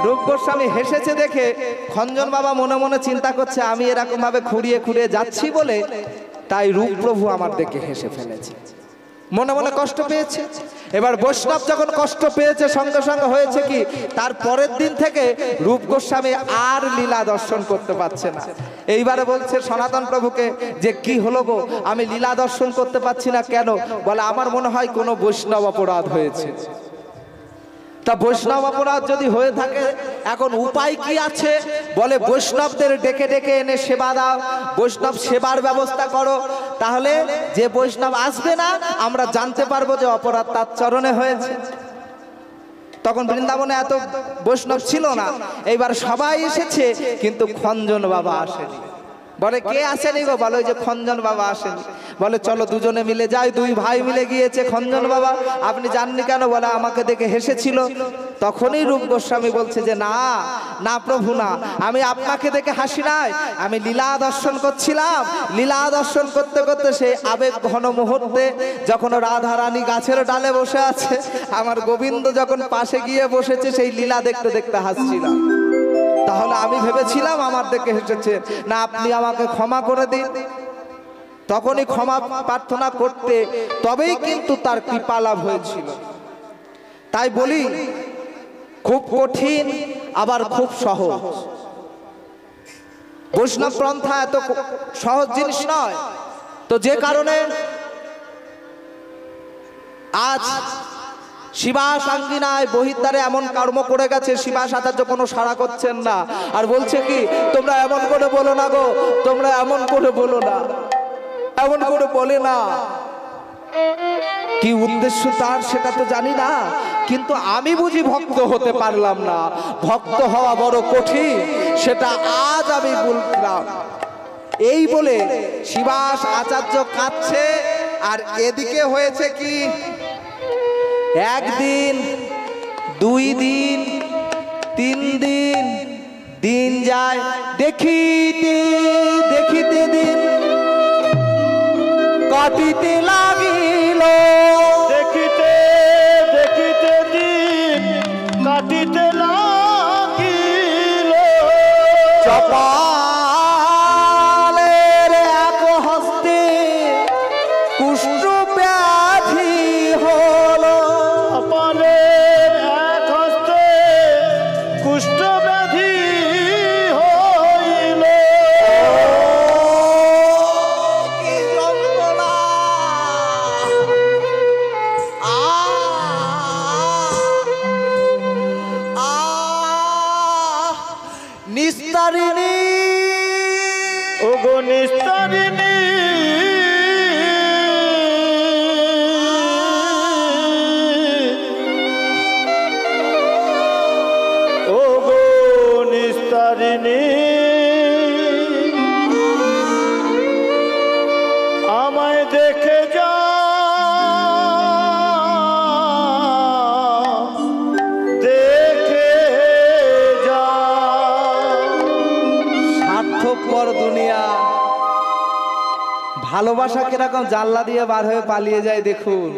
রূপ গোস্বামী হেসেছে দেখে খঞ্জন বাবা মনে মনে চিন্তা করছে, আমি এরকম ভাবে খুঁড়িয়ে খুঁড়িয়ে যাচ্ছি বলে তাই রূপ প্রভু আমার দেখে হেসে ফেলেছে, মনে মনে কষ্ট পেয়েছে। এবার বৈষ্ণব যখন কষ্ট পেয়েছে, সঙ্গে সঙ্গে হয়েছে কি, তার পরের দিন থেকে রূপ গোস্বামী আর লীলা দর্শন করতে পারছে না। এইবারে বলছে সনাতন প্রভুকে যে, কি হলো গো, আমি লীলা দর্শন করতে পারছি না কেন? বলে, আমার মনে হয় কোনো বৈষ্ণব অপরাধ হয়েছে। তা বৈষ্ণব অপরাধ যদি হয়ে থাকে এখন উপায় কি আছে? বলে, বৈষ্ণবদের ডেকে ডেকে এনে সেবা দাও, বৈষ্ণব সেবার ব্যবস্থা করো, তাহলে যে বৈষ্ণব আসবে না আমরা জানতে পারবো যে অপরাধ তার চরণে হয়েছে। তখন বৃন্দাবনে এত বৈষ্ণব ছিল না, এইবার সবাই এসেছে কিন্তু খঞ্জন বাবা আসেনি। বলে, কে আসেনি গো? বলে, ওই যে খঞ্জন বাবা আসেনি। বলে, চলো দুজনে মিলে যাই। দুই ভাই মিলে গিয়েছে। খঞ্জন বাবা, আপনি জাননি কেন? বলে, আমাকে দেখে হেসেছিল। তখনই রূপ গোস্বামী বলছে যে, না না প্রভু না, আমি আপনাকে দেখে হাসি নাই, আমি লীলা দর্শন করছিলাম। লীলা দর্শন করতে করতে সেই আবেগ ঘন মুহূর্তে যখন রাধারানী গাছের ডালে বসে আছে, আমার গোবিন্দ যখন পাশে গিয়ে বসেছে, সেই লীলা দেখতে দেখতে হাসছিলাম। তাহলে আমি ভেবেছিলাম আমার দেখে হেসেছে, না আপনি আমাকে ক্ষমা করে দিন। তখনই ক্ষমা প্রার্থনা করতে তবেই কিন্তু তার কৃপা লাভ হয়েছিল। তাই বলি, খুব কঠিন আবার খুব সহজ। বৈষ্ণব পন্থা এত সহজ জিনিস নয়। তো যে কারণে আজ শিবাস আঙ্গিনায় বহির্দ্বারে এমন কর্ম করে গেছে, শিবাস আচার্য কোনো সাড়া করছেন না। আর বলছে কি, তোমরা এমন করে বলো না গো, তোমরা এমন করে বলো না, এমন করে বলে না। কি উদ্দেশ্য তার সেটা তো জানি না, কিন্তু আমি বুঝি ভক্ত হতে পারলাম না। ভক্ত হওয়া বড় কঠিন, সেটা আজ আমি বললাম। এই বলে শিবাস আচার্য কাঁদছে। আর এদিকে হয়েছে কি, একদিন, দুই দিন, তিন দিন, দিন যায়, দেখিতে দেখিতে দিন কাটিতে লাগিল, দেখিতে দেখিতে দিন কাটিতে লাগিল। চপালের এক হস্তে কুষ্ঠ ব্যাধি হলো, কপালের এক হস্তে কুষ্ঠ ব্যাধি হইল। কি যন্ত্রণা! ভালোবাসা কিরকম জানলা দিয়ে বার হয়ে পালিয়ে যায় দেখুন।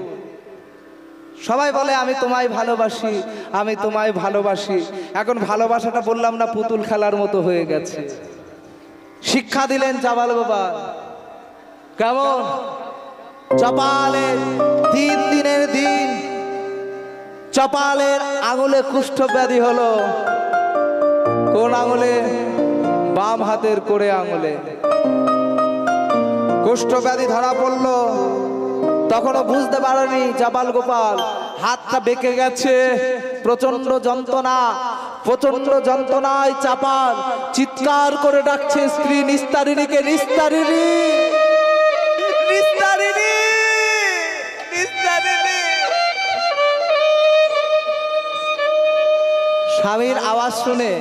সবাই বলে আমি তোমায় ভালোবাসি, আমি তোমায় ভালোবাসি। এখন ভালোবাসাটা বললাম না পুতুল খেলার মতো হয়ে গেছে। শিক্ষা দিলেন চাপাল গোপাল। কেমন চপালের 3 দিনের দিন চপালের আঙুলে কুষ্ঠ ব্যাধি হলো। কোন আঙুলে? বাম হাতের করে আঙুলে কুষ্ঠ ব্যাধি ধরা পড়লো। তখনও বুঝতে পারেনি চাপাল গোপাল, হাতটা বেঁকে গেছে। প্রচন্ড যন্ত্রণা, প্রচন্ড যন্ত্রণায় চাপাল চিৎকার করে ডাকছে স্ত্রী নিস্তারিণীকে, নিস্তারিণী, নিস্তারিণী, নিস্তারিণী। স্বামীর আওয়াজ শুনে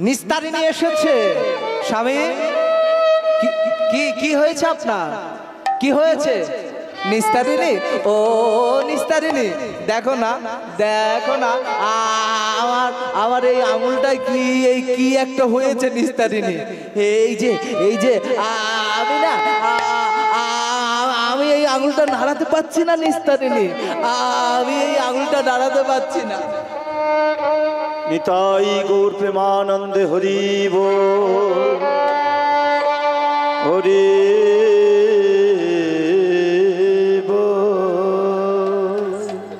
নিস্তারিণী এসেছে। স্বামী, কি কি হয়েছে আপনার? কি হয়েছে? নিস্তারিণী, ও নিস্তারিণী, দেখো না, দেখো না, আমার আমার এই আঙুলটা কি, এই কি একটা হয়েছে নিস্তারিণী। এই যে আমি না, আমি এই আঙুলটা নাড়াতে পারছি না নিস্তারিণী, আমি এই আঙুলটা নাড়াতে পারছি না। নিতাই গৌর প্রেমানন্দে হরি বল, হরি বল।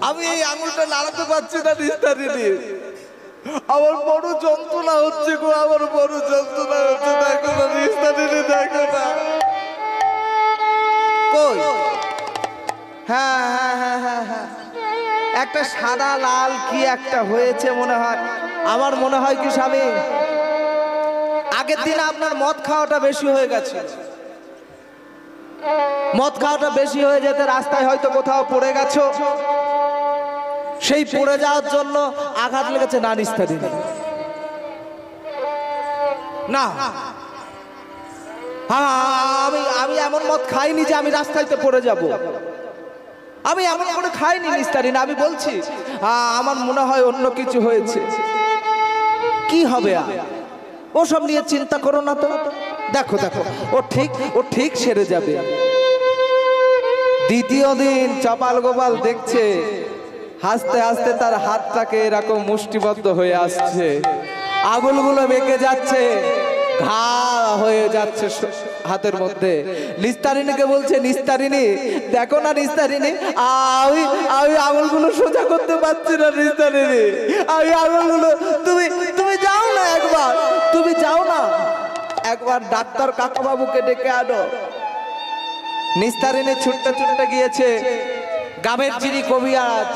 আমি এই আঙুলটা নাড়াতে পারছি না নিস্তারিণী, আমার বড় যন্ত্রণা হচ্ছে গো, আমার বড় যন্ত্রণা হচ্ছে। দেখো না নিস্তারিণী, দেখো না। কই? হ্যাঁ হ্যাঁ হ্যাঁ হ্যাঁ হ্যাঁ, একটা সাদা লাল কি একটা হয়েছে মনে হয়। আমার মনে হয় কি স্বামী, আগের দিন আপনার মদ খাওয়াটা বেশি হয়ে গেছে। মদ খাওয়াটা বেশি হয়ে যেতে রাস্তায় হয়তো কোথাও পড়ে গেছো, সেই পড়ে যাওয়ার জন্য আঘাত লেগেছে। না নিস্তারিণী, না, আমি এমন মদ খাইনি যে আমি রাস্তায়তে পড়ে যাব। আমি এমন করে খাইনি নিস্তারিণী, আমি বলছি আমার মনে হয় অন্য কিছু হয়েছে। কি হবে? ওসব নিয়ে চিন্তা করো না তো, দেখো দেখো ও ঠিক সেরে যাবে। দ্বিতীয় দিন চাপাল গোপাল দেখছে হাসতে হাসতে তার হাতটাকে এরকম মুষ্টিবদ্ধ হয়ে আসছে, আঙুলগুলো বেঁকে যাচ্ছে, ঘা হয়ে যাচ্ছে হাতের মধ্যে। নিস্তারিণীকে বলছে, নিস্তারিণী দেখো না নিস্তারিণী, আমি আমি আঙুলগুলো সোজা করতে পারছি না নিস্তারিণী, আমি আঙুলগুলো, তুমি যাও না একবার, তুমি যাও না একবার ডাক্তার কাকাবাবুকে ডেকে আনো। নিস্তারিণী ছুটতে ছুটতে গিয়েছে গ্রামের যিনি কবিরাজ,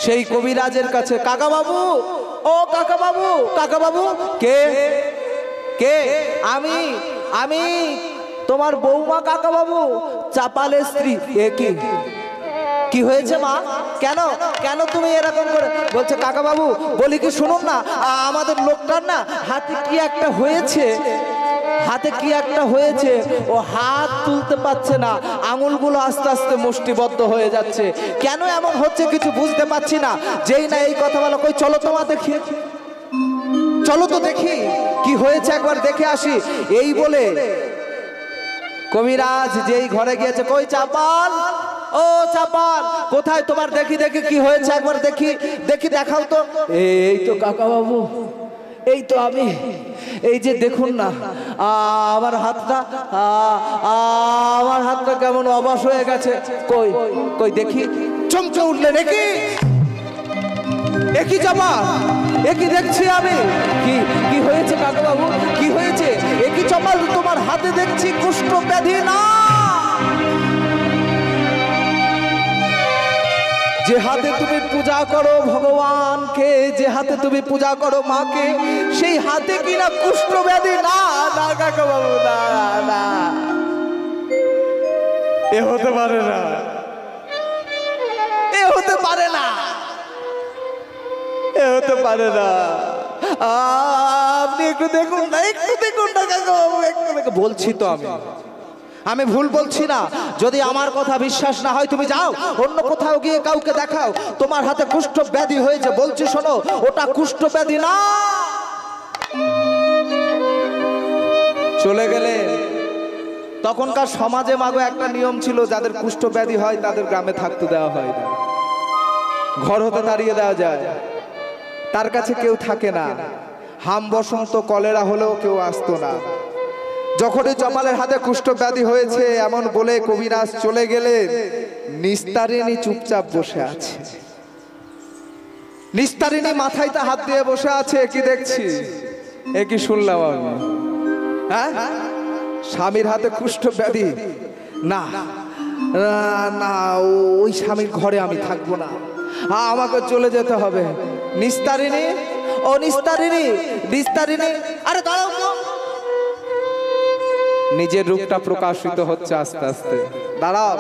সেই কবিরাজের কাছে। কাকাবাবু, ও কাকাবাবু, কাকাবাবু। কে কে? আমি তোমার বৌমা কাকাবাবু, চাপালের স্ত্রী। এ কি হয়েছে মা? কেন কেন তুমি এরকম করে বলছে? কাকাবাবু বলি কি শুনুন না, আমাদের লোকটার না হাতে কি একটা হয়েছে, হাতে কি একটা হয়েছে, ও হাত তুলতে পারছে না, আঙুলগুলো আস্তে আস্তে মুষ্টিবদ্ধ হয়ে যাচ্ছে। কেন এমন হচ্ছে কিছু বুঝতে পারছি না। যেই না এই কথা বলো, কই চলো তোমা দেখি, চলো তো দেখি কি হয়েছে, একবার দেখে আসি। এই বলে কবিরাজ যেই ঘরে গিয়েছে, কই চাপাল, ও চাপাল কোথায় তোমার, দেখি দেখি কি হয়েছে, একবার দেখি দেখি, দেখাও তো। এই তো কাকাবাবু, এই তো আমি, এই যে দেখুন না আমার হাতটা, আমার হাতটা কেমন অবশ হয়ে গেছে। কই কই দেখি। চমকে উঠলেন, একই একই চাপাল, একই দেখছি আমি। কি কি হয়েছে কাকাবাবু, কি হয়েছে? একই চাপাল, তোমার হাতে দেখছি কুষ্ঠ ব্যাধি। না, যে হাতে তুমি পূজা করো ভগবানকে, যে হাতে তুমি পূজা করো মাকে, সেই হাতে কিনা কুষ্ঠ ব্যাধি। না না কাকাবাবু, না না, এ হতে পারে না, এ হতে পারে না, এ হতে পারে না। আপনি একটু দেখুন না, একটু দেখুন না কাকাবাবু, একটু দেখুন। বলছি তো আমি ভুল বলছি না। যদি আমার কথা বিশ্বাস না হয় তুমি যাও অন্য কোথাও গিয়ে কাউকে দেখাও, তোমার হাতে কুষ্ঠ ব্যাধি হয়েছে। বলছি শোনো, ওটা কুষ্ঠ ব্যাধি না। চলে গেলে তখনকার সমাজে মাগো একটা নিয়ম ছিল, যাদের কুষ্ঠ ব্যাধি হয় তাদের গ্রামে থাকতে দেওয়া হয় না, ঘর হতে তাড়িয়ে দেওয়া যায়, তার কাছে কেউ থাকে না। হাম বসন্ত কলেরা হলেও কেউ আসতো না। যখনই জপালের হাতে কুষ্ঠ ব্যাধি হয়েছে এমন বলে কবিরাজ চলে গেলেন, নিস্তারিণী চুপচাপ বসে আছে। নিস্তারিণী মাথায় তা হাত দিয়ে বসে আছে। কি দেখছি, এ কি শুনলাম আমি? হ্যাঁ, স্বামীর হাতে কুষ্ঠ ব্যাধি, না না, ওই স্বামীর ঘরে আমি থাকবো না, আমাকে চলে যেতে হবে। নিস্তারিণী, ও নিস্তারিণী, নিস্তারিণী, আরে দাঁড়াও তো। নিজের রূপটা প্রকাশিত হচ্ছে আস্তে আস্তে। দাঁড়াও,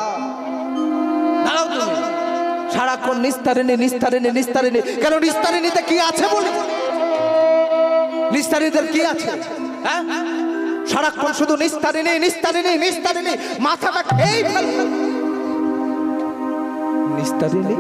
দাঁড়াও তুমি। সারাক্ষণ নিস্তারিণী, নিস্তারিণী, নিস্তারিণী, কেন? নিস্তারিণীতে কি আছে বলি? নিস্তারিণীদের কি আছে? হ্যাঁ, সারাক্ষণ শুধু নিস্তারিণী, নিস্তারিণী, নিস্তারিণী, মাথাটা খেয়েই ফেলবে। নিস্তারিণী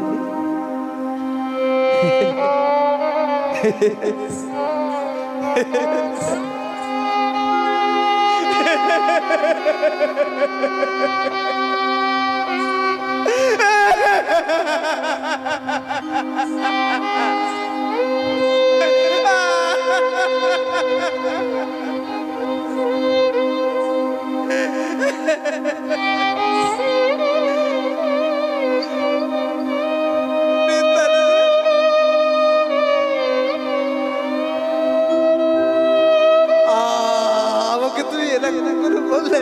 আমাকে তুমি এরকম করে বললে,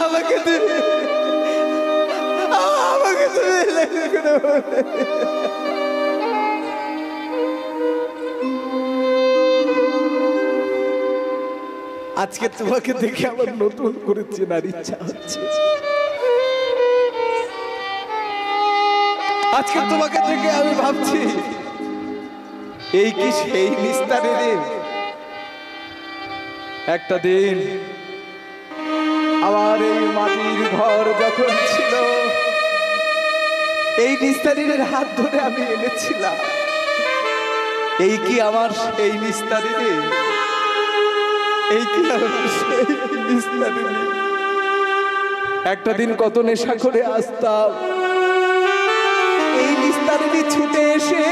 আমাকে তুমি এরকম করে বললে। আজকে তোমাকে দেখে আমার নতুন করে চেনার ইচ্ছা হচ্ছে। আজকে তোমাকে দেখে আমি ভাবছি, এই কি সেই নিস্তারিণী? একটা দিন আমার এই মাটির ঘর যখন ছিল, এই নিস্তারিণীর হাত ধরে আমি এনেছিলাম। এই কি আমার সেই নিস্তারিণী? এই কি আমার সেই নিস্তারিণী? একটা দিন কত নেশা করে আসতাম, এই নিস্তারিণী ছুটে এসে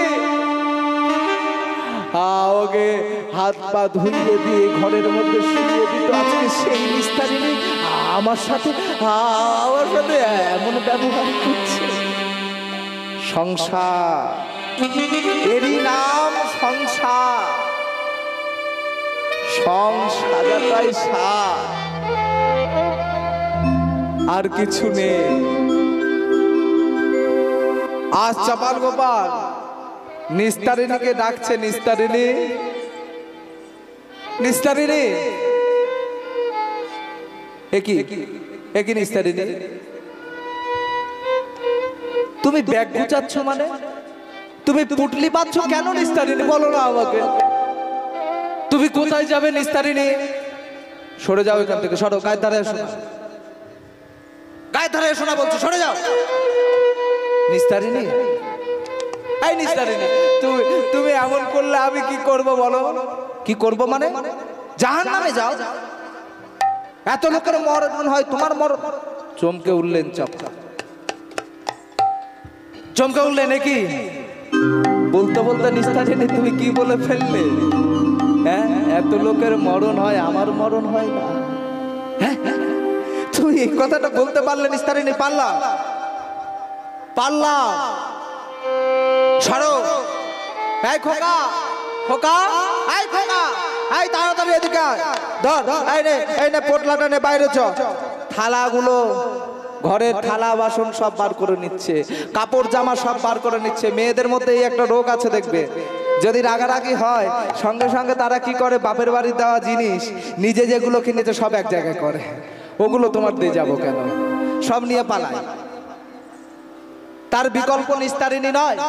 ওকে হাত পা ধুইয়ে দিয়ে ঘরের মধ্যে শুয়ে দিত। আজকে সেই নিস্তারিণী আমার সাথে এমন ব্যবহার করছে। সংসার, এরই নাম সংসার। সংসারটাই সার, আর কিছু নেই। আজ চপাল গোপাল নিস্তারিণীকে ডাকছে, নিস্তারিণী, নিস্তারিণী, একই নিস্তারিণী, তুমি ব্যাগ গুছাচ্ছ মানে? তুমি পুটলি পাচ্ছ কেন নিস্তারিণী? বলো না আমাকে, তুমি কোথায় যাবে নিস্তারিণী? সরে যাও এখান থেকে, সরো, গায়ের ধারে এসো না, গায়ের ধারে এসো না বলছো, সরে যাও। নিস্তারিণী, এই নিস্তারিণী, তুমি এমন করলে আমি কি করব বলো? কি করব মানে? জাহান্নামে যাও। এত লোকের মরণ হয়, তোমার মরণ? চমকে উঠলেন চপকা, চমকে উঠলেন। নাকি বলতে বলতে নিস্তারিণী তুমি কি বলে ফেললে? হ্যাঁ, এত লোকের মরণ হয়, আমার মরণ হয় না? হ্যাঁ, তুমি এই কথাটা বলতে পারলে নিস্তারিণী? পারলাম, পারলাম। সরো, এই খোকা, খোকা, এই খোকা, এই তাড়াতাড়ি এদিকে ধর, এই নে পোটলাটা নে, বাইরে চ। থালাগুলো, ঘরের থালা বাসন সব বার করে নিচ্ছে, কাপড় জামা সব বার করে নিচ্ছে। মেয়েদের মধ্যে এই একটা রোগ আছে দেখবে, যদি রাগারাগি হয় সঙ্গে সঙ্গে তারা কি করে, বাপের বাড়ি দেওয়া জিনিস নিজে যেগুলো কিনেছে সব এক জায়গায় করে। ওগুলো তোমার দিয়ে যাবো কেন, সব নিয়ে পালায়। তার বিকল্প নিস্তারিণী নয়।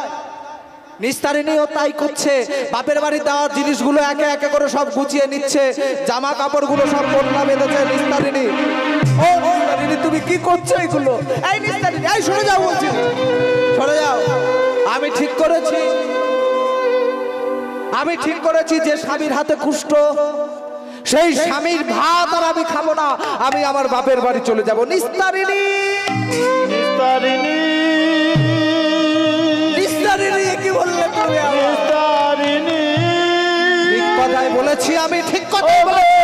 নিস্তারিণীও তাই করছে, বাপের বাড়ি দেওয়ার জিনিসগুলো একে একে করে সব গুছিয়ে নিচ্ছে, জামা কাপড়গুলো সব বদলা বেঁধেছে। নিস্তারিণী, ও নিস্তারিণী, তুমি কি করছো এগুলো? এই নিস্তারিণী, এই সরে যাও বলছি, সরে যাও। আমি ঠিক করেছি, আমি ঠিক করেছি যে স্বামীর হাতে কুষ্ঠ, সেই স্বামীর ভাত আর আমি খাবো না, আমি আমার বাপের বাড়ি চলে যাব। নিস্তারিণী নিস্তারিণী নিস্তারিণী কি বললে তুমি? নিস্তারিণী ঠিক কথাই বলেছি আমি, ঠিক কথাই বলেছি।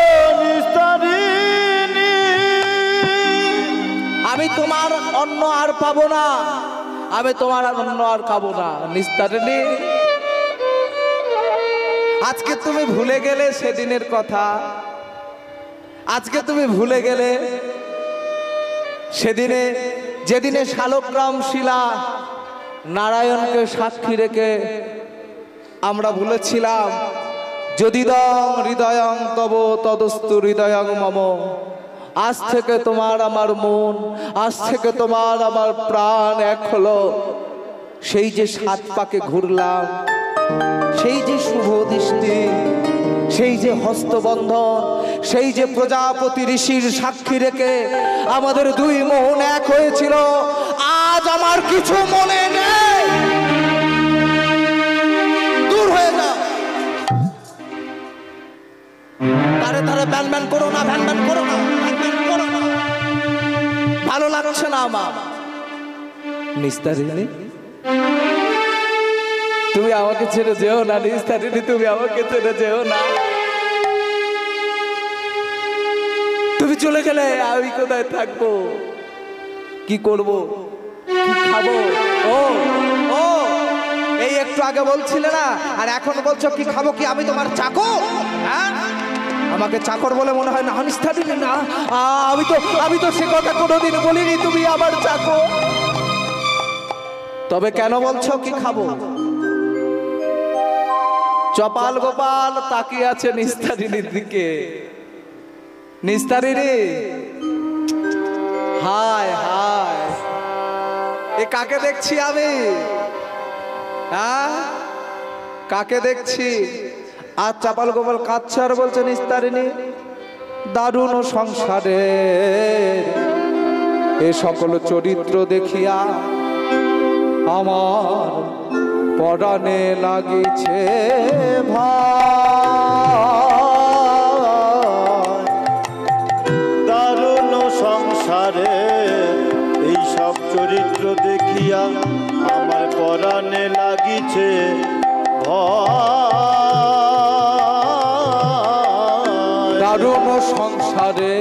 নিস্তারিণী আমি তোমার অন্ন আর পাবো না, আমি তোমার অন্ন আর খাবো না। নিস্তারিণী, আজকে তুমি ভুলে গেলে সেদিনের কথা, আজকে তুমি ভুলে গেলে সেদিনে, যেদিনে শালগ্রাম শিলা নারায়ণকে সাক্ষী রেখে আমরা বলেছিলাম, যদিদং হৃদয়ং তব তদস্তু হৃদয়ং মম। আজ থেকে তোমার আমার মন, আজ থেকে তোমার আমার প্রাণ এক হলো। সেই যে 7 পাকে ঘুরলাম, সেই যে শুভ দৃষ্টি, সেই যে হস্তবন্ধন, সেই যে প্রজাপতি ঋষির সাক্ষী রেখে আমাদের 2 মন এক হয়েছিল, আজ আমার কিছু মনে নেই। দূর হয়ে যাও। তারে তারে ব্যান ব্যান করো না, ভ্যান ভ্যান করো না, ভ্যান ভ্যান করো না। ভালো লাগছে না আমার। নিস্তারিণী, তুমি আমাকে ছেড়ে যেও না। নিস্তারিণী, তুমি আমাকে ছেড়ে যেও না। তুমি চলে গেলে আমি কোথায় থাকবো, কি করব, কি খাবো? ও ও এই একটু আগে বলছিলে না, আর এখন বলছো কি খাবো? কি আমি তোমার চাকর? হ্যাঁ, আমাকে চাকর বলে মনে হয় না? নিস্তারিণী না, আমি তো সে কথা কোনোদিন বলিনি তুমি আমার চাকর। তবে কেন বলছো কি খাবো? চপাল গোপাল তাকিয়ে আছে নিস্তারিণীর দিকে। নিস্তারিণী, হায় হায়, এ কাকে দেখছি আমি? হ্যাঁ, কাকে দেখছি? আর চপাল গোপাল কাঁদছে আর বলছে, নিস্তারিণী, দারুণ সংসারে এ সকল চরিত্র দেখিয়া আমার পরাণে লাগিছে ভাই। দারুণ সংসারে এই সব চরিত্র দেখিয়া আমার পরাণে লাগিছে ভয়। দারুণ সংসারে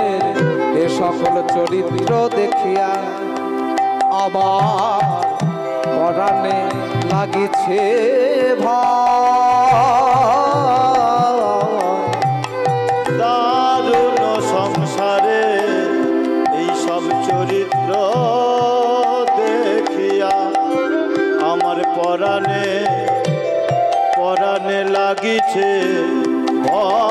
এ সকল চরিত্র দেখিয়া আমার পরাণে লাগিছে ভয়। দারুণ সংসারে এই সব চরিত্র দেখিয়া আমার পরাণে পরাণে লাগিছে ভয়।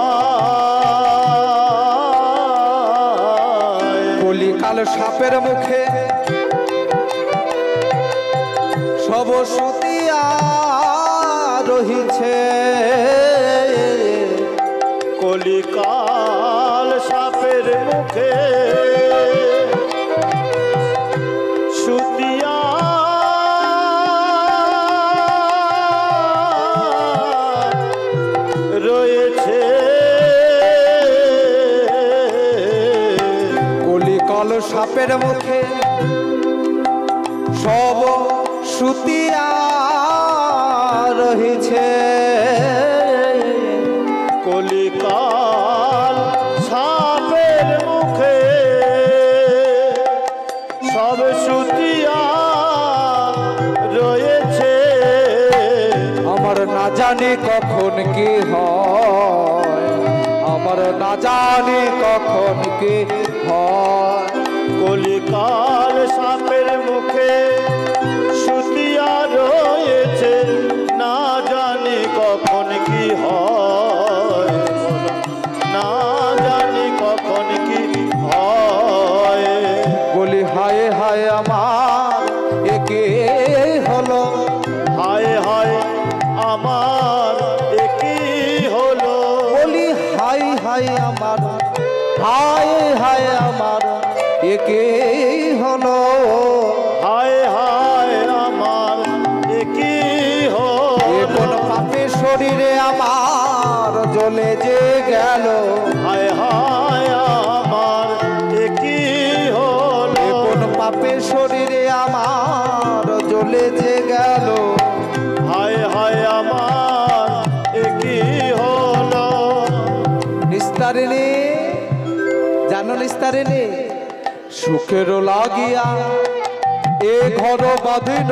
কলিকাল সাপের মুখে সব সুতিয়া রহিছে, কলিকাল সাপের মুখে সুতিয়া রয়েছে, কলিকাল সাপের মুখে সব সুতিয়া রহিছে। কলিকাল সাপের মুখে সব সুতিয়া রয়েছে। আমার না জানি কখন কি হয়, আমার না জানি কখন কি হয়। কলিকাল সাপের মুখে সুতিয়া রয়েছে, না জানি কখন কি হয়, না জানি কখন কি হয়। বলি হায় হায় আমার একে হলো, হায় হায় আমার একই হলো। বলি হায় হায় আমার, হায় হায় আমার একে হলো। হায় হায় আমার একই হলো। কোন পাপে শরীরে আমার জ্বলে যে গেল, হায় হায় আমার এ কি হলো, কোন পাপে শরীরে আমার জ্বলে যে গেল, হায় হায় আমার এ কি হলো। নিস্তারিণী, জানো নিস্তারিণী, সুখের লাগিয়া এ ঘর বাঁধিল,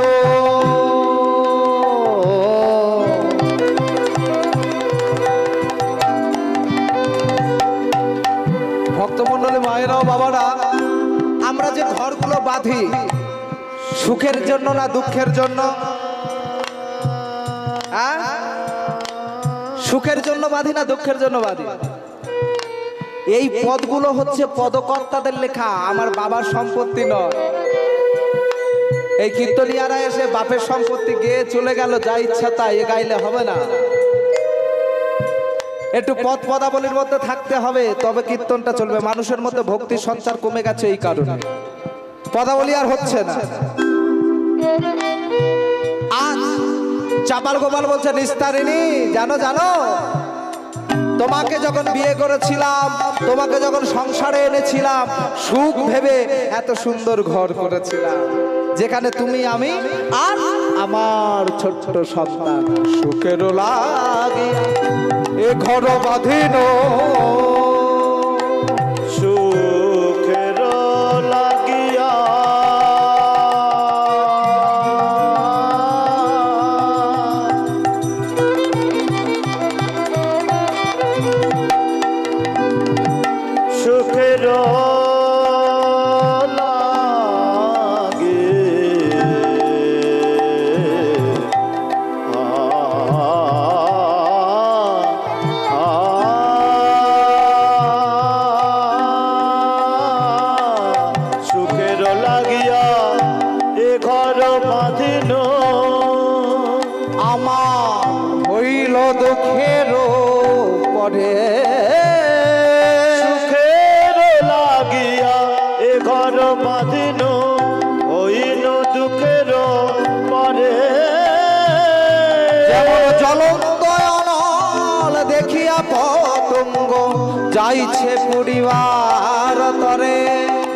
ভক্তমণ্ডলী মায়েরাও বাবারা, আমরা যে ঘরগুলো বাঁধি সুখের জন্য না দুঃখের জন্য? সুখের জন্য বাঁধি না দুঃখের জন্য বাঁধি? এই পদগুলো হচ্ছে পদকর্তাদের লেখা, আমার বাবার সম্পত্তি নয়। এই কীর্তনিয়ারা এসে বাপের সম্পত্তি গেয়ে চলে গেল, যা ইচ্ছা তাই, এ গাইলে হবে না। একটু পদ পদাবলীর মধ্যে থাকতে হবে, তবে কীর্তনটা চলবে। মানুষের মধ্যে ভক্তির সঞ্চার কমে গেছে এই কারণে, পদাবলী আর হচ্ছে না। আজ চাপাল গোপাল বলছে, নিস্তারিণী জানো জানো, তোমাকে যখন বিয়ে করেছিলাম, তোমাকে যখন সংসারে এনেছিলাম, সুখ ভেবে এত সুন্দর ঘর করেছিলাম, যেখানে তুমি আমি আর আমার ছোট্ট সন্তান, সুখের লাগে এ ঘর বাঁধিল, সুখের লাগিয়া সুখের লাগে সুখের লাগিয়া এ ঘর বাঁধিল, আমার হইল দুঃখের পরে, সুখের লাগিয়া এ ঘর বাঁধিল, হইল দুঃখের পরে। যেমন জ্বলন্ত অনল দেখিয়া পতঙ্গ যাইছে পুরিবার তরে,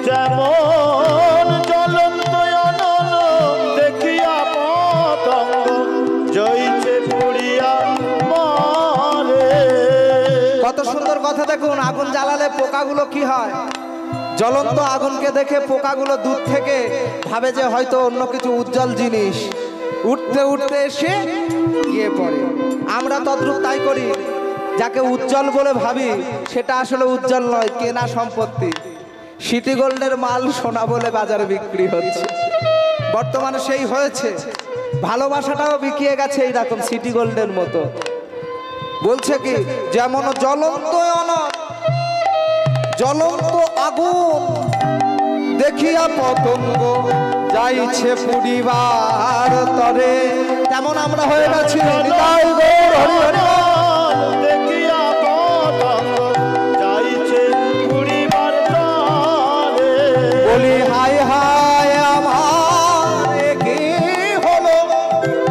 যেমন জ্বলন্ত অনল দেখিয়া পতঙ্গ জয়ছে পুড়িয়া মরে। কত সুন্দর কথা দেখুন। আগুন জ্বালালে পোকাগুলো কি হয়? জ্বলন্ত আগুনকে দেখে পোকাগুলো দূর থেকে ভাবে যে হয়তো অন্য কিছু উজ্জ্বল জিনিস, উঠতে উঠতে এসে গিয়ে পড়ে। আমরা তদ্রূপ তাই করি, যাকে উজ্জ্বল বলে ভাবি সেটা আসলে উজ্জ্বল নয়, কেনা সম্পত্তি। সিটি গোল্ডের মাল সোনা বলে বাজারে বিক্রি হচ্ছে, বর্তমানে সেই হয়েছে। ভালোবাসাটাও বিকিয়ে গেছে এইরকম সিটি গোল্ডের মতো। বলছে কি, যেমন জ্বলন্ত অনল জ্বলন্ত আগুন দেখিয়া পতঙ্গ যাইছে পুরিবার তরে, তেমন আমরা হয়ে গেছি। নিতাই গৌর হরি হরি বল। দেখিয়া পতঙ্গ যাইছে পুড়িবার তরে। বলি হায় হায় আমার এ কি হলো,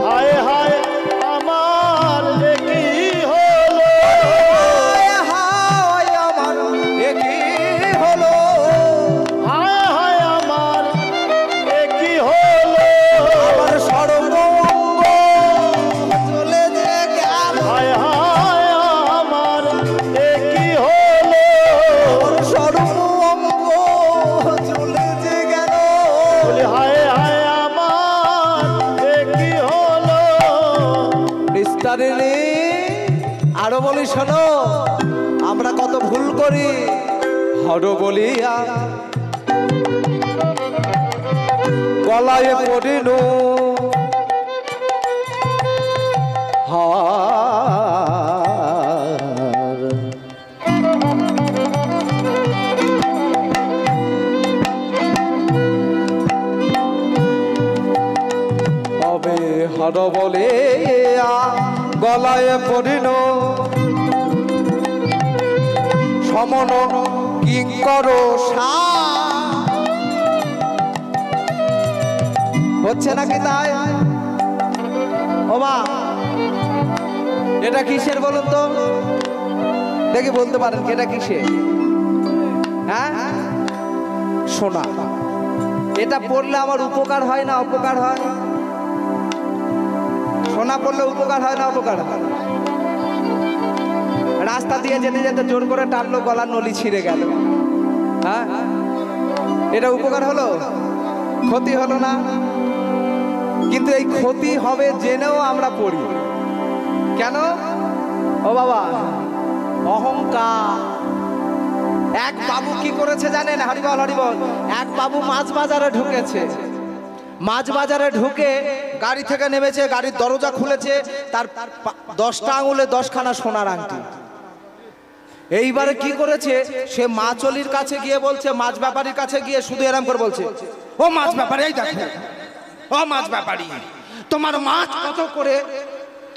হায় হায় আমার এ কি হলো, হায় হায় আমার এ কি হলো, হায় হায় আমার এ কি হলো, আমার সর্বঙ্গ চলে যে গেল, হায় হায় আমার এ কি হলো, আমার সর্বঙ্গ চলে যে গেল। বলি হায় হায় আমার এ কি হলো। নিস্তারিণী, আরো বলি শোনো, আমরা কত ভুল করি। হর বলিয়া গলায় পড়িল হার, তবে হর বলে গলায় পড়িল সমন কিঙ্কর হচ্ছে নাকি তাই? ও মা, এটা কিসের বলুন তো? দেখি বলতে পারেন কি এটা কিসের? হ্যাঁ, সোনা। এটা পড়লে আমার উপকার হয় না অপকার হয়? সোনা পড়লে উপকার হয় না অপকার হয়? রাস্তা দিয়ে যেতে যেতে জোর করে টানলো, গলার নলি ছিঁড়ে গেল, হ্যাঁ, এটা উপকার হলো? ক্ষতি হলো না? কিন্তু এই ক্ষতি হবে জেনেও আমরা পড়ি কেন? ও বাবা, অহংকার। এক বাবু কি করেছে জানেন? হরিবল হরিবল। এক বাবু মাছ বাজারে ঢুকেছে, মাছ বাজারে ঢুকে গাড়ি থেকে নেমেছে, গাড়ির দরজা খুলেছে, তার 10টা আঙুলে 10খানা সোনার আংটি। এইবারে কি করেছে, সে মাছলির কাছে গিয়ে বলছে, মাছ ব্যাপারীর কাছে গিয়ে শুধু এরম করে বলছে, ও মাছ ব্যাপারী, এই দেখো, ও মাছ ব্যাপারী, তোমার মাছ কত করে?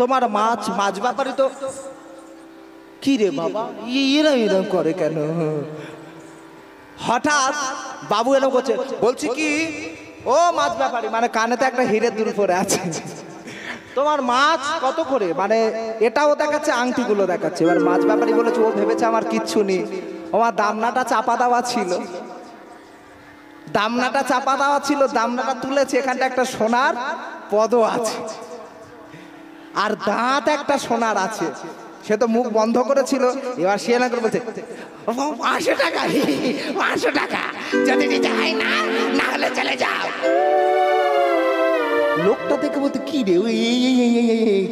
তোমার মাছ? মাছ ব্যাপারী তো কি রে বাবা, এরা এরম করে কেন? হঠাৎ বাবু এরম করছে, বলছি কি, ও মাছ ব্যাপারী, মানে কানেতে একটা হিরের দুল পরে আছে, তোমার মাছ কত করে? মানে এটাও দেখাচ্ছে, আংটিগুলো দেখাচ্ছে। এবার মাছ ব্যাপারী বলেছে, ও ভেবেছে আমার কিচ্ছু নেই, আমার দামনাটা চাপা দেওয়া ছিল, দামনাটা চাপা দেওয়া ছিল, দামনাটা তুলেছে, এখানটা একটা সোনার পদও আছে, আর দাঁত একটা সোনার আছে। সে তো মুখ বন্ধ করেছিল, এবার সে না করে বলছে, 500 টাকা, 500 টাকা যদি নিতে হয় না, না হলে চলে যাও। লোকটা দেখে বলতে, কি রে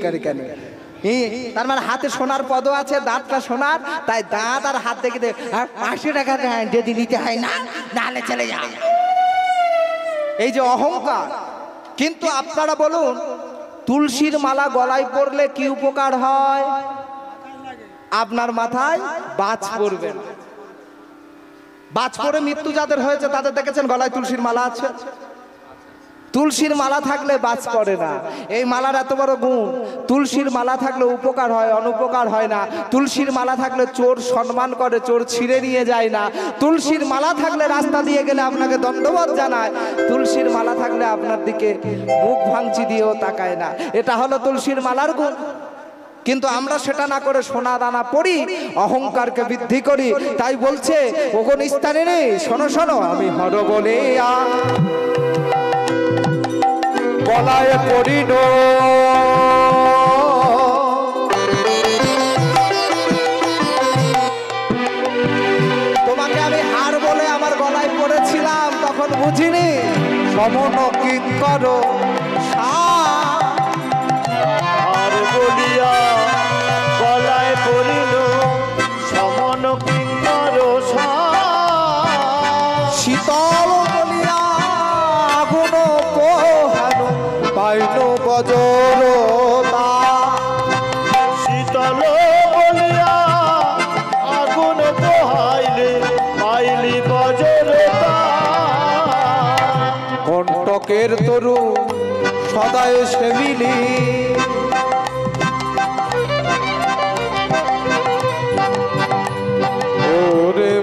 করে কেন? তার মানে হাতে সোনার পদও আছে, দাঁতটা সোনার, তাই দাঁত আর হাত দেখে 500 টাকা যদি নিতে হয় না, না হলে চলে যাও। এই যে অহংকার। কিন্তু আপনারা বলুন, তুলসীর মালা গলায় পড়লে কি উপকার হয়? আপনার মাথায় বাজ পড়বে না। বাজ পড়ে মৃত্যু যাদের হয়েছে তাদের দেখেছেন গলায় তুলসীর মালা আছে? তুলসীর মালা থাকলে বাজ পড়ে না। এই মালার এত বড় গুণ। তুলসীর মালা থাকলে উপকার হয়, অনুপকার হয় না। তুলসীর মালা থাকলে চোর সম্মান করে, চোর ছিঁড়ে নিয়ে যায় না। তুলসীর মালা থাকলে রাস্তা দিয়ে গেলে আপনাকে দণ্ডবত জানায়। তুলসীর মালা থাকলে আপনার দিকে মুখ ভাঙচি দিয়েও তাকায় না। এটা হলো তুলসীর মালার গুণ। কিন্তু আমরা সেটা না করে সোনা দানা পড়ি, অহংকারকে বৃদ্ধি করি। তাই বলছে, ওগো নিস্তারে রে, শোনো শোনো, আমি হর বলে গলায় পড়িল, তোমাকে আমি হার বলে আমার গলায় পড়েছিলাম, তখন বুঝিনি সমন কিঙ্কর আর বলিয়া গলায় পড়িল, সমন কিঙ্কর শীতল বলিয়া আগুন পোহানো, পাইল বজরতা। শীতল বলিয়া আগুন পোহাইলে, পাইলি বজ্রতা। কণ্টকের তরু সদায় সেবিলি, ওরে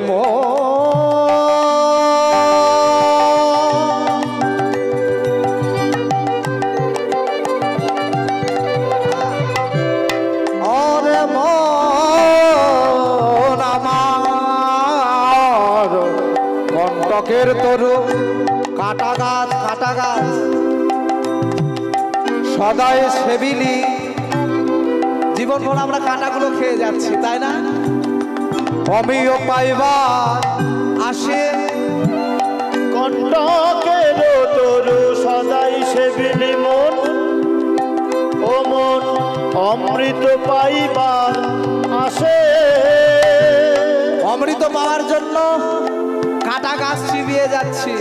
ওরে মন আমার, কণ্টকের তরু কাটা গাছ, কাটা গাছ সদায় সেবিলি। জীবন ভর আমরা কাঁটাগুলো খেয়ে যাচ্ছি, তাই না? অমিয় পাইবার আসে, কণ্টকের তরু সদাই সেবিলি মন, ও মন অমৃত পাইবার আসে। অমৃত পাওয়ার জন্য কাঁটা গাছ চিবিয়ে যাচ্ছি।